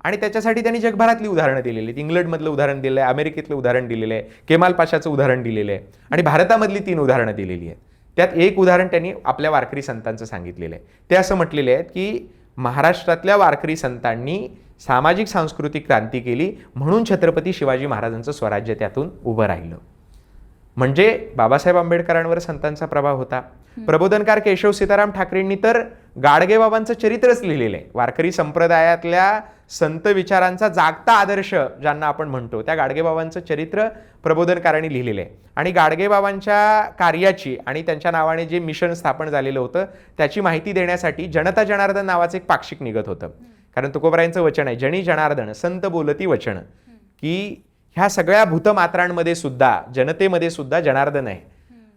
आणि त्याच्यासाठी त्यांनी जगभरातली उदाहरणं दिलेली आहेत. इंग्लंडमधलं उदाहरण दिलं आहे, अमेरिकेतलं उदाहरण दिलेलं आहे, केमाल पाशाचं उदाहरण दिलेलं आहे आणि भारतामधली 3 उदाहरणं दिलेली आहेत. त्यात एक उदाहरण त्यांनी आपल्या वारकरी संतांचं सांगितलेलं आहे. ते असं म्हटलेले आहेत की महाराष्ट्रातल्या वारकरी संतांनी सामाजिक सांस्कृतिक क्रांती केली म्हणून छत्रपती शिवाजी महाराजांचं स्वराज्य त्यातून उभं राहिलं. म्हणजे बाबासाहेब आंबेडकरांवर संतांचा प्रभाव होता. प्रबोधनकार केशव सीताराम ठाकरेंनी तर गाडगेबाबांचं चरित्रच लिहिलेलं आहे. वारकरी संप्रदायातल्या संत विचारांचा जागता आदर्श ज्यांना आपण म्हणतो त्या गाडगेबाबांचं चरित्र प्रबोधनकारांनी लिहिलेलं आहे. आणि गाडगेबाबांच्या कार्याची आणि त्यांच्या नावाने जे मिशन स्थापन झालेलं होतं त्याची माहिती देण्यासाठी जनता जनार्दन नावाचं एक पाक्षिक निघत होतं. कारण तुकोबारायांचं वचन आहे, जनी जनार्दन संत बोलती वचन, की ह्या सगळ्या भूतमात्रांमध्ये सुद्धा जनतेमध्ये सुद्धा जनार्दन आहे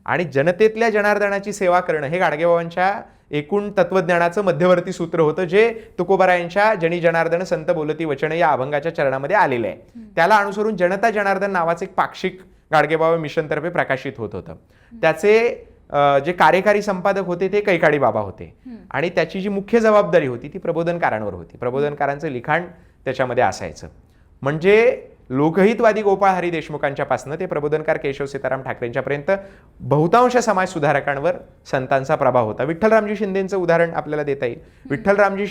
आणि जनतेतल्या जनार्दनाची सेवा करणं हे गाडगेबाबांच्या एकूण तत्वज्ञानाचं मध्यवर्ती सूत्र होतं, जे तुकोबारायांच्या जनी जनार्दन संत बोलती वचन या अभंगाच्या चरणामध्ये आलेलं आहे. त्याला अनुसरून जनता जनार्दन नावाचं एक पाक्षिक गाडगेबाबा मिशनतर्फे प्रकाशित होत होतं. त्याचे जे कार्यकारी संपादक होते ते कैकाडी बाबा होते आणि त्याची जी मुख्य जबाबदारी होती ती प्रबोधनकारांवर होती. प्रबोधनकारांचं लिखाण त्याच्यामध्ये असायचं. म्हणजे लोकहितवादी गोपाळ हरी देशमुखांच्या पासून ते प्रबोधनकार केशव सीताराम ठाकरेंच्या पर्यंत बहुतांश समाज सुधारकांवर संतांचा प्रभाव होता. विठ्ठलरामजी शिंदेचं उदाहरण आपल्याला देता येईल. विठ्ठलरामजी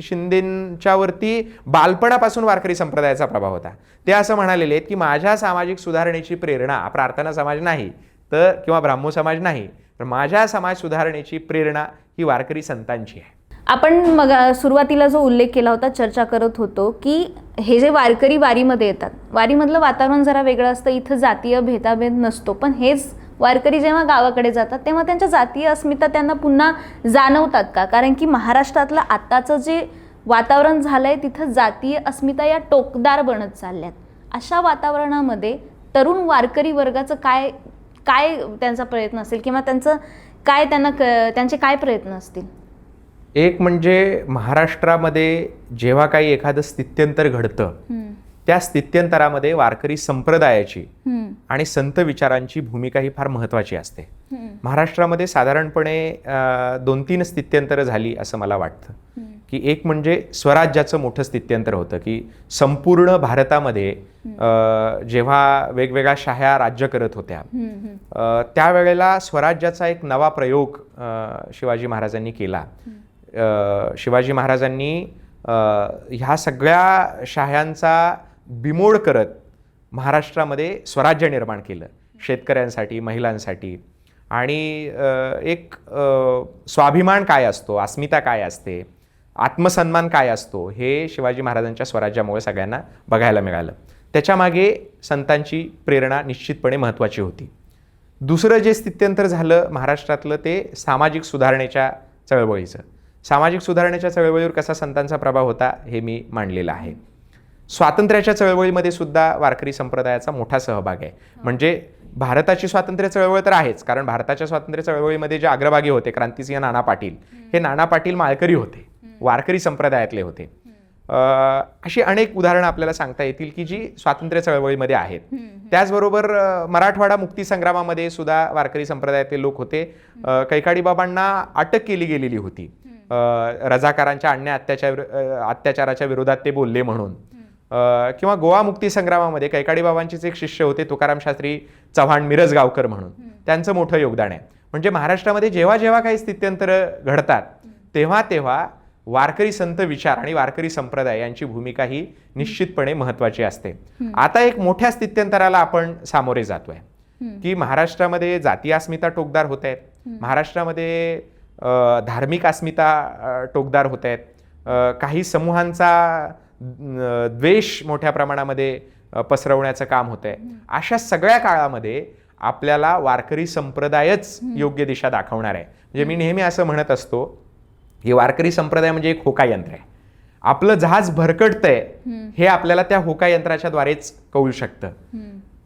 शिंदेच्या वरती बालपणापासून वारकरी संप्रदायाचा प्रभाव होता. ते असं म्हणालेले आहेत की माझ्या सामाजिक सुधारणेची प्रेरणा प्रार्थना समाज नाही तर किंवा ब्राह्मो समाज नाही, तर माझ्या समाज सुधारणेची प्रेरणा ही वारकरी संतांची आहे. आपण मग सुरुवातीला जो उल्लेख केला होता, चर्चा करत होतो की हे जे वारकरी वारीमध्ये येतात, वारीमधलं वातावरण जरा वेगळं असतं, इथं जातीय भेदाभेद नसतो. पण हेच वारकरी जेव्हा गावाकडे जातात तेव्हा त्यांच्या जातीय अस्मिता त्यांना पुन्हा जाणवतात का? कारण की महाराष्ट्रातलं आत्ताचं जे वातावरण झालंय तिथं जातीय अस्मिता या टोकदार बनत चालल्यात. अशा वातावरणामध्ये तरुण वारकरी वर्गाचं काय त्यांचा प्रयत्न असेल किंवा त्यांचे काय प्रयत्न असतील? एक म्हणजे महाराष्ट्रामध्ये जेव्हा काही एखादं स्थित्यंतर घडतं त्या स्थित्यंतरामध्ये वारकरी संप्रदायाची आणि संत विचारांची भूमिका ही फार महत्वाची असते. महाराष्ट्रामध्ये साधारणपणे 2-3 स्थित्यंतर झाली असं मला वाटतं. की एक म्हणजे स्वराज्याचं मोठं स्थित्यंतर होतं की संपूर्ण भारतामध्ये जेव्हा वेगवेगळ्या शाह्या राज्य करत होत्या त्यावेळेला स्वराज्याचा एक नवा प्रयोग शिवाजी महाराजांनी केला. शिवाजी महाराजांनी ह्या सगळ्या शाह्यांचा बिमोड करत महाराष्ट्रामध्ये स्वराज्य निर्माण केलं शेतकऱ्यांसाठी, महिलांसाठी. आणि एक स्वाभिमान काय असतो, अस्मिता काय असते, आत्मसन्मान काय असतो हे शिवाजी महाराजांच्या स्वराज्यामुळे सगळ्यांना बघायला मिळालं. त्याच्यामागे संतांची प्रेरणा निश्चितपणे महत्त्वाची होती. दुसरं जे स्थित्यंतर झालं महाराष्ट्रातलं ते सामाजिक सुधारणेच्या चळवळीचं. सामाजिक सुधारणेच्या चळवळीवर कसा संतांचा प्रभाव होता हे मी मांडलेलं आहे. स्वातंत्र्याच्या चळवळीमध्ये सुद्धा वारकरी संप्रदायाचा मोठा सहभाग आहे. म्हणजे भारताची स्वातंत्र्य चळवळ तर आहेच, कारण भारताच्या स्वातंत्र्य चळवळीमध्ये जे अग्रभागी होते क्रांतिसिंह नाना पाटील, हे नाना पाटील माळकरी होते, वारकरी संप्रदायातले होते. अशी अनेक उदाहरणं आपल्याला सांगता येतील की जी स्वातंत्र्य चळवळीमध्ये आहेत. त्याचबरोबर मराठवाडा मुक्तीसंग्रामामध्ये सुद्धा वारकरी संप्रदायातले लोक होते. कैकाडी बाबांना अटक केली गेलेली होती रजाकारांच्या अत्याचाराच्या विरोधात ते बोलले म्हणून. किंवा गोवा मुक्ती संग्रामामध्ये कैकाडी बाबांचेच एक शिष्य होते तुकाराम शास्त्री चव्हाण मिरजगावकर म्हणून, त्यांचं मोठं योगदान आहे. म्हणजे महाराष्ट्रामध्ये जेव्हा जेव्हा काही स्थित्यंतर घडतात तेव्हा तेव्हा वारकरी संत विचार आणि वारकरी संप्रदाय यांची भूमिका ही निश्चितपणे महत्वाची असते. आता एक मोठ्या स्थित्यंतराला आपण सामोरे जातोय की महाराष्ट्रामध्ये जातीय अस्मिता टोकदार होत आहेत, महाराष्ट्रामध्ये धार्मिक अस्मिता टोकदार होत आहेत, काही समूहांचा द्वेष मोठ्या प्रमाणामध्ये पसरवण्याचं काम होत आहे. अशा सगळ्या काळामध्ये आपल्याला वारकरी संप्रदायच योग्य दिशा दाखवणार आहे. म्हणजे मी नेहमी असं म्हणत असतो हे वारकरी संप्रदाय म्हणजे एक होका यंत्र आहे. आपलं जहाज भरकटतंय हे आपल्याला त्या होका यंत्राच्या द्वारेच कळू शकतं.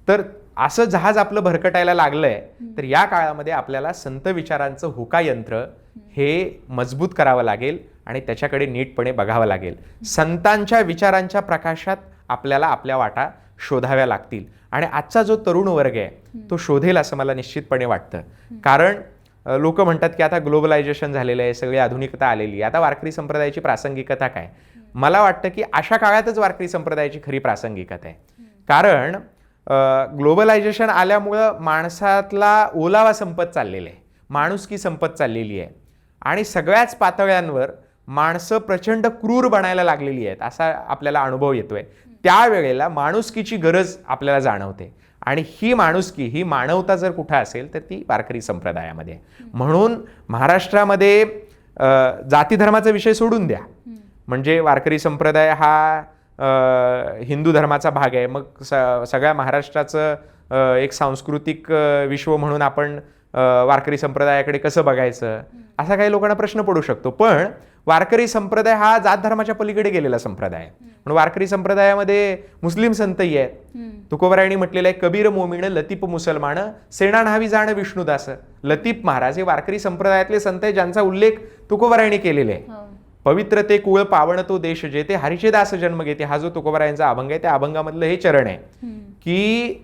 तर असं जहाज आपलं भरकटायला लागलंय तर या काळामध्ये आपल्याला संत विचारांचं होका यंत्र हे मजबूत करावं लागेल आणि त्याच्याकडे नीटपणे बघावं लागेल. संतांच्या विचारांच्या प्रकाशात आपल्याला आपल्या वाटा शोधाव्या लागतील आणि आजचा जो तरुण वर्ग आहे तो शोधेल असं मला निश्चितपणे वाटतं. कारण लोक म्हणतात की आता ग्लोबलायझेशन झालेलं आहे, सगळी आधुनिकता आलेली आहे, आता वारकरी संप्रदायाची प्रासंगिकता काय? मला वाटतं की अशा काळातच वारकरी संप्रदायाची खरी प्रासंगिकता आहे. कारण ग्लोबलायझेशन आल्यामुळं माणसातला ओलावा संपत चाललेला आहे, माणुसकी संपत चाललेली आहे आणि सगळ्याच पातळ्यांवर माणसं प्रचंड क्रूर बनायला लागलेली आहेत असा आपल्याला अनुभव येतोय. त्यावेळेला माणुसकीची गरज आपल्याला जाणवते आणि ही माणुसकी, ही मानवता जर कुठं असेल तर ती वारकरी संप्रदायामध्ये. म्हणून महाराष्ट्रामध्ये जाती धर्माचा विषय सोडून द्या, म्हणजे वारकरी संप्रदाय हा हिंदू धर्माचा भाग आहे. मग सगळ्या महाराष्ट्राचं एक सांस्कृतिक विश्व म्हणून आपण वारकरी संप्रदायाकडे कसं बघायचं असा काही लोकांना प्रश्न पडू शकतो. पण वारकरी संप्रदाय हा जात धर्माच्या पलीकडे गेलेला संप्रदाय आहे. म्हणून वारकरी संप्रदायामध्ये मुस्लिम संतही आहेत. तुकोबरायांनी म्हटलेलं आहे, कबीर मोमीण लतीफ मुसलमान, सेना न्हावी जाण विष्णुदास. लतीफ महाराज हे वारकरी संप्रदायातले संत आहे ज्यांचा उल्लेख तुकोबरायांनी केलेला आहे. पवित्र ते कुळ पावन तो देश जेते, हरीचे दास जन्म घेते. हा जो तुकोबरायांचा अभंग आहे त्या अभंगामधलं हे चरण आहे की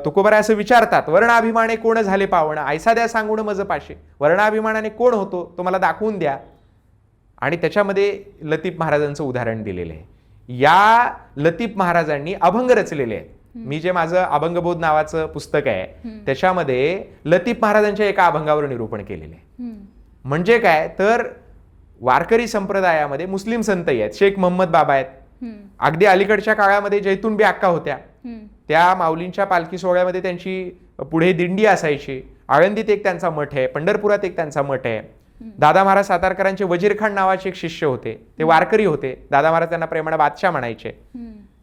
तुकोबराय असं विचारतात, वर्णाभिमाने कोण झाले पावण, ऐसा द्या सांगून मज पाशे. वर्णाभिमानाने कोण होतो तो मला दाखवून द्या. आणि त्याच्यामध्ये लतीफ महाराजांचं उदाहरण दिलेलं आहे. या लतीफ महाराजांनी अभंग रचलेले आहेत. मी जे माझं अभंगबोध नावाचं पुस्तक आहे त्याच्यामध्ये लतीफ महाराजांच्या एका अभंगावर निरूपण केलेलं आहे. म्हणजे काय तर वारकरी संप्रदायामध्ये मुस्लिम संतही आहेत. शेख मोहम्मद बाबा आहेत. अगदी अलीकडच्या काळामध्ये जैतून बी अक्का होत्या. त्या माऊलींच्या पालखी सोहळ्यामध्ये त्यांची पुढे दिंडी असायची. आळंदीत एक त्यांचा मठ आहे, पंढरपुरात एक त्यांचा मठ आहे. दादा महाराज सातारकरांचे वजीरखान नावाचे एक शिष्य होते, ते वारकरी होते. दादा महाराज त्यांना प्रेमाने बादशाह म्हणायचे.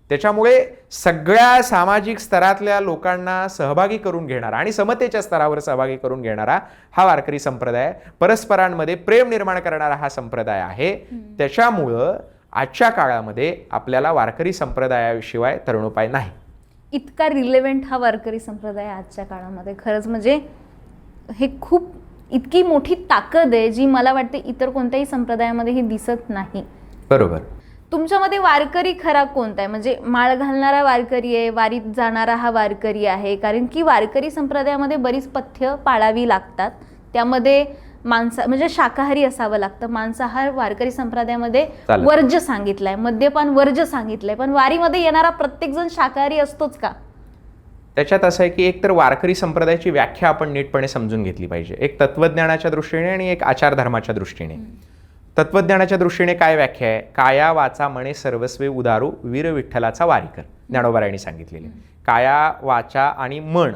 त्याच्यामुळे सगळ्या सामाजिक स्तरातल्या लोकांना सहभागी करून घेणारा आणि समतेच्या स्तरावर सहभागी करून घेणारा हा वारकरी संप्रदाय, परस्परांमध्ये प्रेम निर्माण करणारा हा संप्रदाय आहे. त्याच्यामुळं आजच्या काळामध्ये आपल्याला वारकरी संप्रदायाशिवाय तरुणोपाय नाही. इतका रिलेव्हंट हा वारकरी संप्रदाय आजच्या काळामध्ये. खरंच म्हणजे हे खूप इतकी मोठी ताकद आहे जी मला वाटते इतर कोणत्याही संप्रदायामध्ये ही दिसत नाही. बरोबर. तुमच्यामध्ये वारकरी खरा कोणता आहे? म्हणजे माळ घालणारा वारकरी आहे, वारीत जाणारा हा वारकरी आहे? कारण की वारकरी संप्रदायामध्ये बरीच पथ्य पाळावी लागतात. त्यामध्ये म्हणजे शाकाहारी असावं लागतं. मांसाहार वारकरी संप्रदायामध्ये वर्ज्य सांगितलाय, मद्यपान वर्ज्य सांगितलंय. पण वारीमध्ये येणारा प्रत्येक जण शाकाहारी असतोच का? त्याच्यात असं आहे की एक तर वारकरी संप्रदायाची व्याख्या आपण नीटपणे समजून घेतली पाहिजे. एक तत्वज्ञानाच्या दृष्टीने आणि एक आचारधर्माच्या दृष्टीने. तत्वज्ञानाच्या दृष्टीने काय व्याख्या आहे? काया वाचा मणे सर्वस्वे उदारू, वीर विठ्ठलाचा वारीकर. ज्ञानोबारायांनी सांगितलेले. काया वाचा आणि मन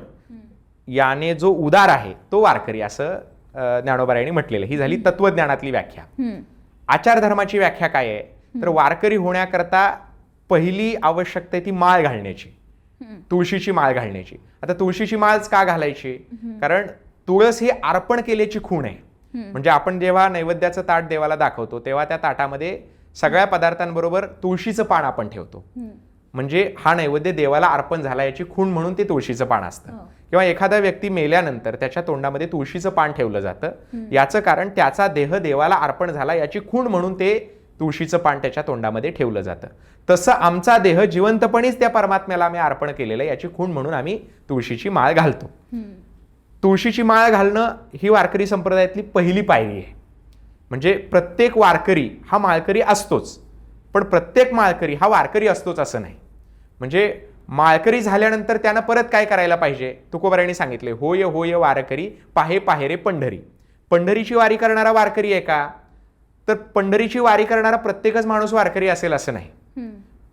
याने जो उदार आहे तो वारकरी, असं ज्ञानोबारायांनी म्हटलेलं. ही झाली तत्वज्ञानातली व्याख्या. आचारधर्माची व्याख्या काय आहे? तर वारकरी होण्याकरता पहिली आवश्यकता ती माळ घालण्याची, तुळशीची माळ घालण्याची. आता तुळशीची माळच का घालायची? कारण तुळस ही अर्पण केल्याची खूण आहे. म्हणजे आपण जेव्हा नैवेद्याचं ताट देवाला दाखवतो तेव्हा त्या ताटामध्ये सगळ्या पदार्थांबरोबर तुळशीचं पान आपण ठेवतो. म्हणजे हा नैवेद्य देवाला अर्पण झाला याची खूण म्हणून ते तुळशीचं पान असतं. किंवा एखादा व्यक्ती मेल्यानंतर त्याच्या तोंडामध्ये तुळशीचं पान ठेवलं जातं. याचं कारण त्याचा देह देवाला अर्पण झाला याची खूण म्हणून ते तुळशीचं पान त्याच्या तोंडामध्ये ठेवलं जातं. तसं आमचा देह जिवंतपणीच त्या परमात्म्याला आम्ही अर्पण केलेलं याची खूण म्हणून आम्ही तुळशीची माळ घालतो. तुळशीची माळ घालणं ही वारकरी संप्रदायातली पहिली पायरी आहे. म्हणजे प्रत्येक वारकरी हा माळकरी असतोच, पण प्रत्येक माळकरी हा वारकरी असतोच असं नाही. म्हणजे माळकरी झाल्यानंतर त्यानं परत काय करायला पाहिजे? तुकोबरायांनी सांगितले, होय होय वारकरी पाहे पाहे रे पंढरी. पंढरीची वारी करणारा वारकरी आहे का? तर पंढरीची वारी करणारा प्रत्येकच माणूस वारकरी असेल असं नाही.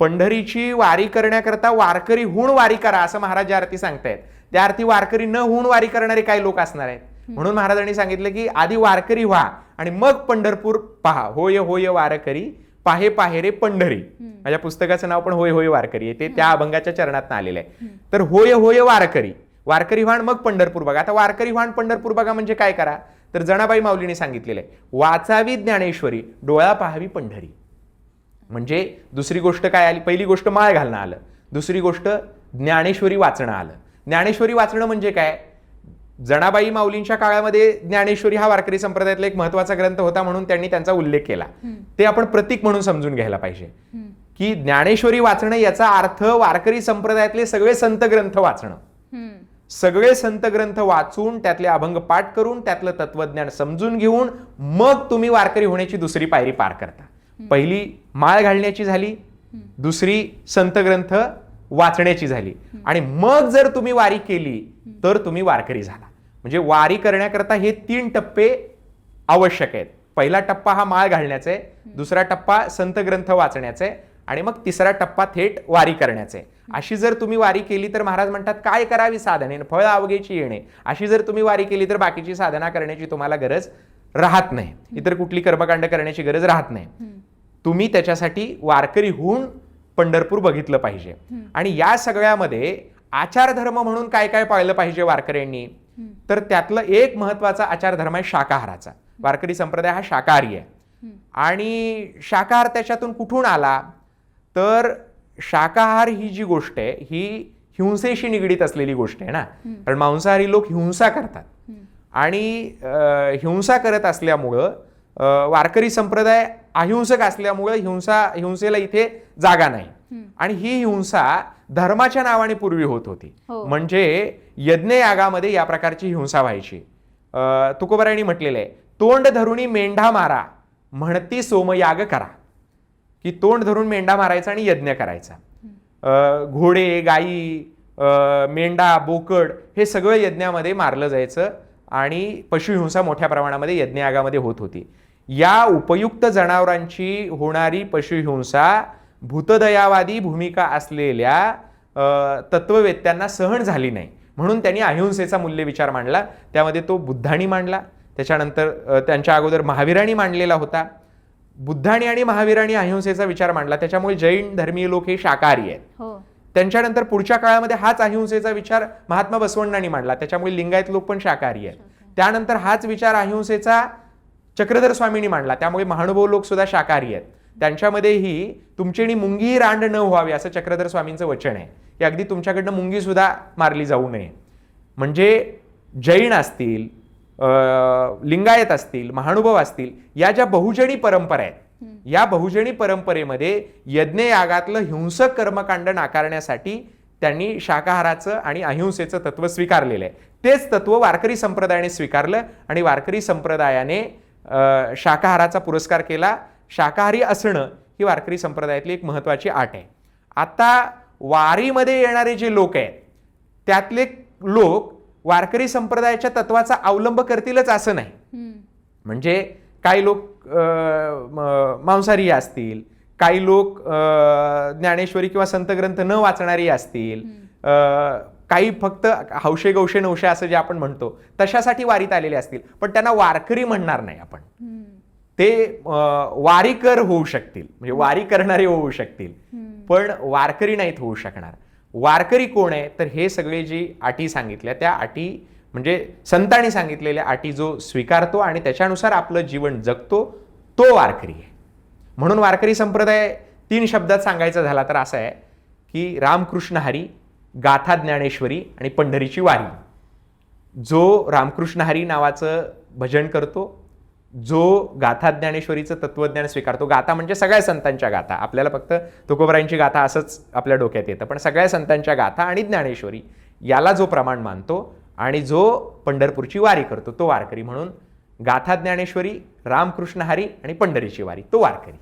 पंढरीची वारी करण्याकरता वारकरी होऊन वारी करा असं महाराज ज्या अर्थी सांगतायत त्या अर्थी वारकरी न होऊन वारी करणारे काही लोक असणार आहेत. म्हणून महाराजांनी सांगितलं की आधी वारकरी व्हा आणि मग पंढरपूर पहा. होय होय वारकरी पाहे पाहे रे पंढरी. माझ्या पुस्तकाचं नाव पण होय होय वारकरी आहे. ते त्या अभंगाच्या चरणात आलेलं आहे. तर होय होय वारकरी, वारकरी व्हाण मग पंढरपूर बघा. आता वारकरी व्हाण पंढरपूर बघा म्हणजे काय करा? तर जनाबाई माऊलीने सांगितलेलं आहे, वाचावी ज्ञानेश्वरी डोळा पाहावी पंढरी. म्हणजे दुसरी गोष्ट काय आली? पहिली गोष्ट माळ घालणं आलं, दुसरी गोष्ट ज्ञानेश्वरी वाचणं आलं. ज्ञानेश्वरी वाचणं म्हणजे काय? जनाबाई माऊलींच्या काळामध्ये ज्ञानेश्वरी हा वारकरी संप्रदायातला एक महत्वाचा ग्रंथ होता म्हणून त्यांनी त्यांचा उल्लेख केला. ते आपण प्रतीक म्हणून समजून घ्यायला पाहिजे की ज्ञानेश्वरी वाचणं याचा अर्थ वारकरी संप्रदायातले सगळे संत ग्रंथ वाचणं. सगळे संत ग्रंथ वाचून त्यातले अभंग पाठ करून त्यातलं तत्वज्ञान समजून घेऊन मग तुम्ही वारकरी होण्याची दुसरी पायरी पार करता. पहिली माळ घालण्याची झाली, दुसरी संत ग्रंथ वाचण्याची झाली आणि मग जर तुम्ही वारी केली तर तुम्ही वारकरी झाला. म्हणजे वारी करण्याकरता हे 3 टप्पे आवश्यक आहेत. पहिला टप्पा हा माळ घालण्याचा आहे, दुसरा टप्पा संत ग्रंथ वाचण्याचा आहे आणि मग तिसरा टप्पा थेट वारी करण्याचा आहे. अशी जर तुम्ही वारी केली तर महाराज म्हणतात काय करावी साधने फळ अवघेची येणे. अशी जर तुम्ही वारी केली तर बाकीची साधना करण्याची तुम्हाला गरज राहत नाही, इतर कुठली कर्मकांड करण्याची गरज राहत नाही. तुम्ही त्याच्यासाठी वारकरी होऊन पंढरपूर बघितलं पाहिजे. आणि या सगळ्यामध्ये आचारधर्म म्हणून काय काय पाळलं पाहिजे वारकऱ्यांनी? तर त्यातलं एक महत्वाचा आचारधर्म आहे शाकाहाराचा. वारकरी संप्रदाय हा शाकाहारी आहे. आणि शाकाहार त्याच्यातून कुठून आला? तर शाकाहार ही जी गोष्ट आहे ही हिंसेशी निगडीत असलेली गोष्ट आहे ना, कारण मांसाहारी लोक हिंसा करतात आणि हिंसा करत असल्यामुळं वारकरी संप्रदाय अहिंसक असल्यामुळं हिंसेला इथे जागा नाही आणि ही हिंसा धर्माच्या नावाने पूर्वी होत होती. म्हणजे यज्ञयागामध्ये या प्रकारची हिंसा व्हायची. तुकोबारायांनी म्हटलेलं आहे, तोंड धरुणी मेंढा मारा म्हणती सोमयाग करा, की तोंड धरून मेंढा मारायचा आणि यज्ञ करायचा. घोडे, गाई, मेंढा, बोकड हे सगळं यज्ञामध्ये मारलं जायचं आणि पशुहिंसा मोठ्या प्रमाणामध्ये यज्ञयागामध्ये होत होती. या उपयुक्त जनावरांची होणारी पशुहिंसा भूतदयावादी भूमिका असलेल्या तत्ववेत्यांना सहन झाली नाही, म्हणून त्यांनी अहिंसेचा मूल्यविचार मांडला. त्यामध्ये तो बुद्धांनी मांडला, त्याच्यानंतर त्यांच्या अगोदर महावीरांनी मांडलेला होता. बुद्धांनी आणि महावीरांनी अहिंसेचा विचार मांडला, त्याच्यामुळे जैन धर्मीय लोक हे शाकाहारी आहेत. त्यांच्यानंतर पुढच्या काळामध्ये हाच अहिंसेचा विचार महात्मा बसवण्णांनी मांडला, त्याच्यामुळे लिंगायत लोक पण शाकाहारी आहेत. त्यानंतर हाच विचार अहिंसेचा चक्रधर स्वामींनी मांडला, त्यामुळे महानुभाव लोक सुद्धा शाकाहारी आहेत. त्यांच्यामध्येही तुमची मुंगी रांड न व्हावी असं चक्रधर स्वामींचं वचन आहे, की अगदी तुमच्याकडनं मुंगी सुद्धा मारली जाऊ नये. म्हणजे जैन असतील, लिंगायत असतील, महानुभाव असतील, या ज्या बहुजनी परंपरा आहेत, या बहुजनी परंपरेमध्ये यज्ञयागातलं हिंसक कर्मकांड नाकारण्यासाठी त्यांनी शाकाहाराचं आणि अहिंसेचं तत्व स्वीकारलेलं आहे. तेच तत्व वारकरी संप्रदायाने स्वीकारलं आणि वारकरी संप्रदायाने शाकाहाराचा पुरस्कार केला. शाकाहारी असणं ही वारकरी संप्रदायातली एक महत्वाची आट आहे. आता वारीमध्ये येणारे जे लोक आहेत त्यातले लोक वारकरी संप्रदायाच्या तत्वाचा अवलंब करतीलच असं नाही. म्हणजे काही लोक मांसाहारी असतील, काही लोक ज्ञानेश्वरी किंवा संत ग्रंथ न वाचणारी असतील, काही फक्त हौशे गौशे नवशे असं जे आपण म्हणतो तशासाठी वारीत आलेले असतील, पण त्यांना वारकरी म्हणणार नाही आपण. ते वारीकर होऊ शकतील, म्हणजे वारी करणारे होऊ शकतील, पण वारकरी नाहीत होऊ शकणार. वारकरी कोण आहे तर हे सगळे जी अटी सांगितल्या त्या अटी म्हणजे संतांनी सांगितलेल्या अटी जो स्वीकारतो आणि त्याच्यानुसार आपलं जीवन जगतो तो वारकरी आहे. म्हणून वारकरी संप्रदाय 3 शब्दात सांगायचा झाला तर असा आहे की रामकृष्ण हरी, गाथा ज्ञानेश्वरी आणि पंढरीची वारी. जो रामकृष्ण हरी नावाचं भजन करतो, जो गाथा ज्ञानेश्वरीचं तत्वज्ञान स्वीकारतो, गाथा म्हणजे सगळ्या संतांच्या गाथा, आपल्याला फक्त तुकोबारायांची गाथा असंच आपल्या डोक्यात येतं, पण सगळ्या संतांच्या गाथा आणि ज्ञानेश्वरी याला जो प्रमाण मानतो आणि जो पंढरपूरची वारी करतो तो वारकरी. म्हणून गाथा ज्ञानेश्वरी, रामकृष्ण हरी आणि पंढरीची वारी तो वारकरी.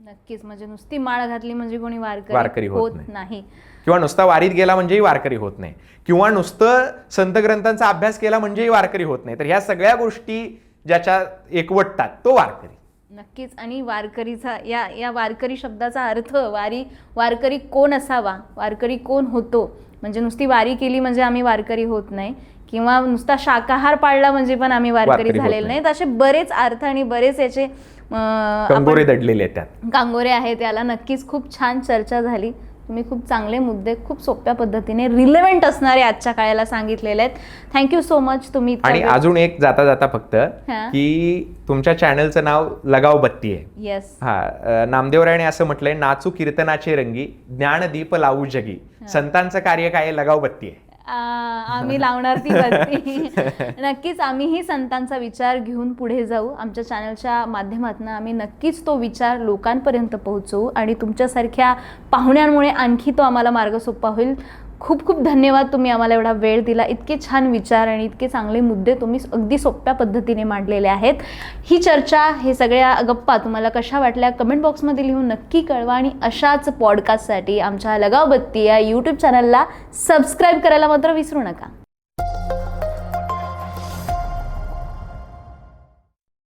नक्कीच, म्हणजे नुसती माळ घातली म्हणजे कोणी वारकरी होत नाही, किंवा नुसता वारीत गेला म्हणजेही वारकरी होत नाही, किंवा नुसतं संत ग्रंथांचा अभ्यास केला म्हणजेही वारकरी होत नाही. तर ह्या सगळ्या गोष्टी ज्याच्या एकवटतात तो वारकरी. नक्कीच. आणि वारकरीचा या वारकरी शब्दाचा अर्थ वारकरी कोण असावा, वारकरी कोण होतो, म्हणजे नुसती वारी केली म्हणजे आम्ही वारकरी होत नाही, किंवा नुसता शाकाहार पाळला म्हणजे पण आम्ही वारकरी झालेले नाहीत. असे बरेच अर्थ आणि बरेच याचे कंगोरे दडलेले आहेत, त्यात कांगोरे आहेत. याला नक्कीच खूप छान चर्चा झाली. तुम्ही खूप चांगले मुद्दे खूप सोप्या पद्धतीने रिलेव्हंट असणारे आजच्या काळाला सांगितलेले आहेत. थँक्यू सो मच तुम्ही. आणि अजून एक जाता जाता फक्त की तुमच्या चॅनलचं नाव लगाव बत्ती आहे. येस. नामदेवरायाने असं म्हटलंय, नाचू कीर्तनाचे रंगी, ज्ञानदीप लावू जगी. संतांचं कार्य काय आहे? लगाव बत्ती आहे. आम्ही लावणार ती बत्ती. नक्कीच आम्हीही संतांचा विचार घेऊन पुढे जाऊ. आमच्या चॅनलच्या माध्यमातून आम्ही नक्कीच तो विचार लोकांपर्यंत पोहोचवू आणि तुमच्यासारख्या पाहुण्यांमुळे आणखी तो आम्हाला मार्ग सोपा होईल. खूप खूप धन्यवाद, तुम्ही आम्हाला एवढा वेळ दिला. इतके छान विचार आणि इतके चांगले मुद्दे तुम्ही अगदी सोप्या पद्धतीने मांडलेले आहेत. ही चर्चा, हे सगळ्या गप्पा तुम्हाला कशा वाटल्या कमेंट बॉक्समध्ये लिहून नक्की कळवा. आणि अशाच पॉडकास्टसाठी आमच्या लगाव बत्ती या यूट्यूब चॅनलला सबस्क्राईब करायला मात्र विसरू नका.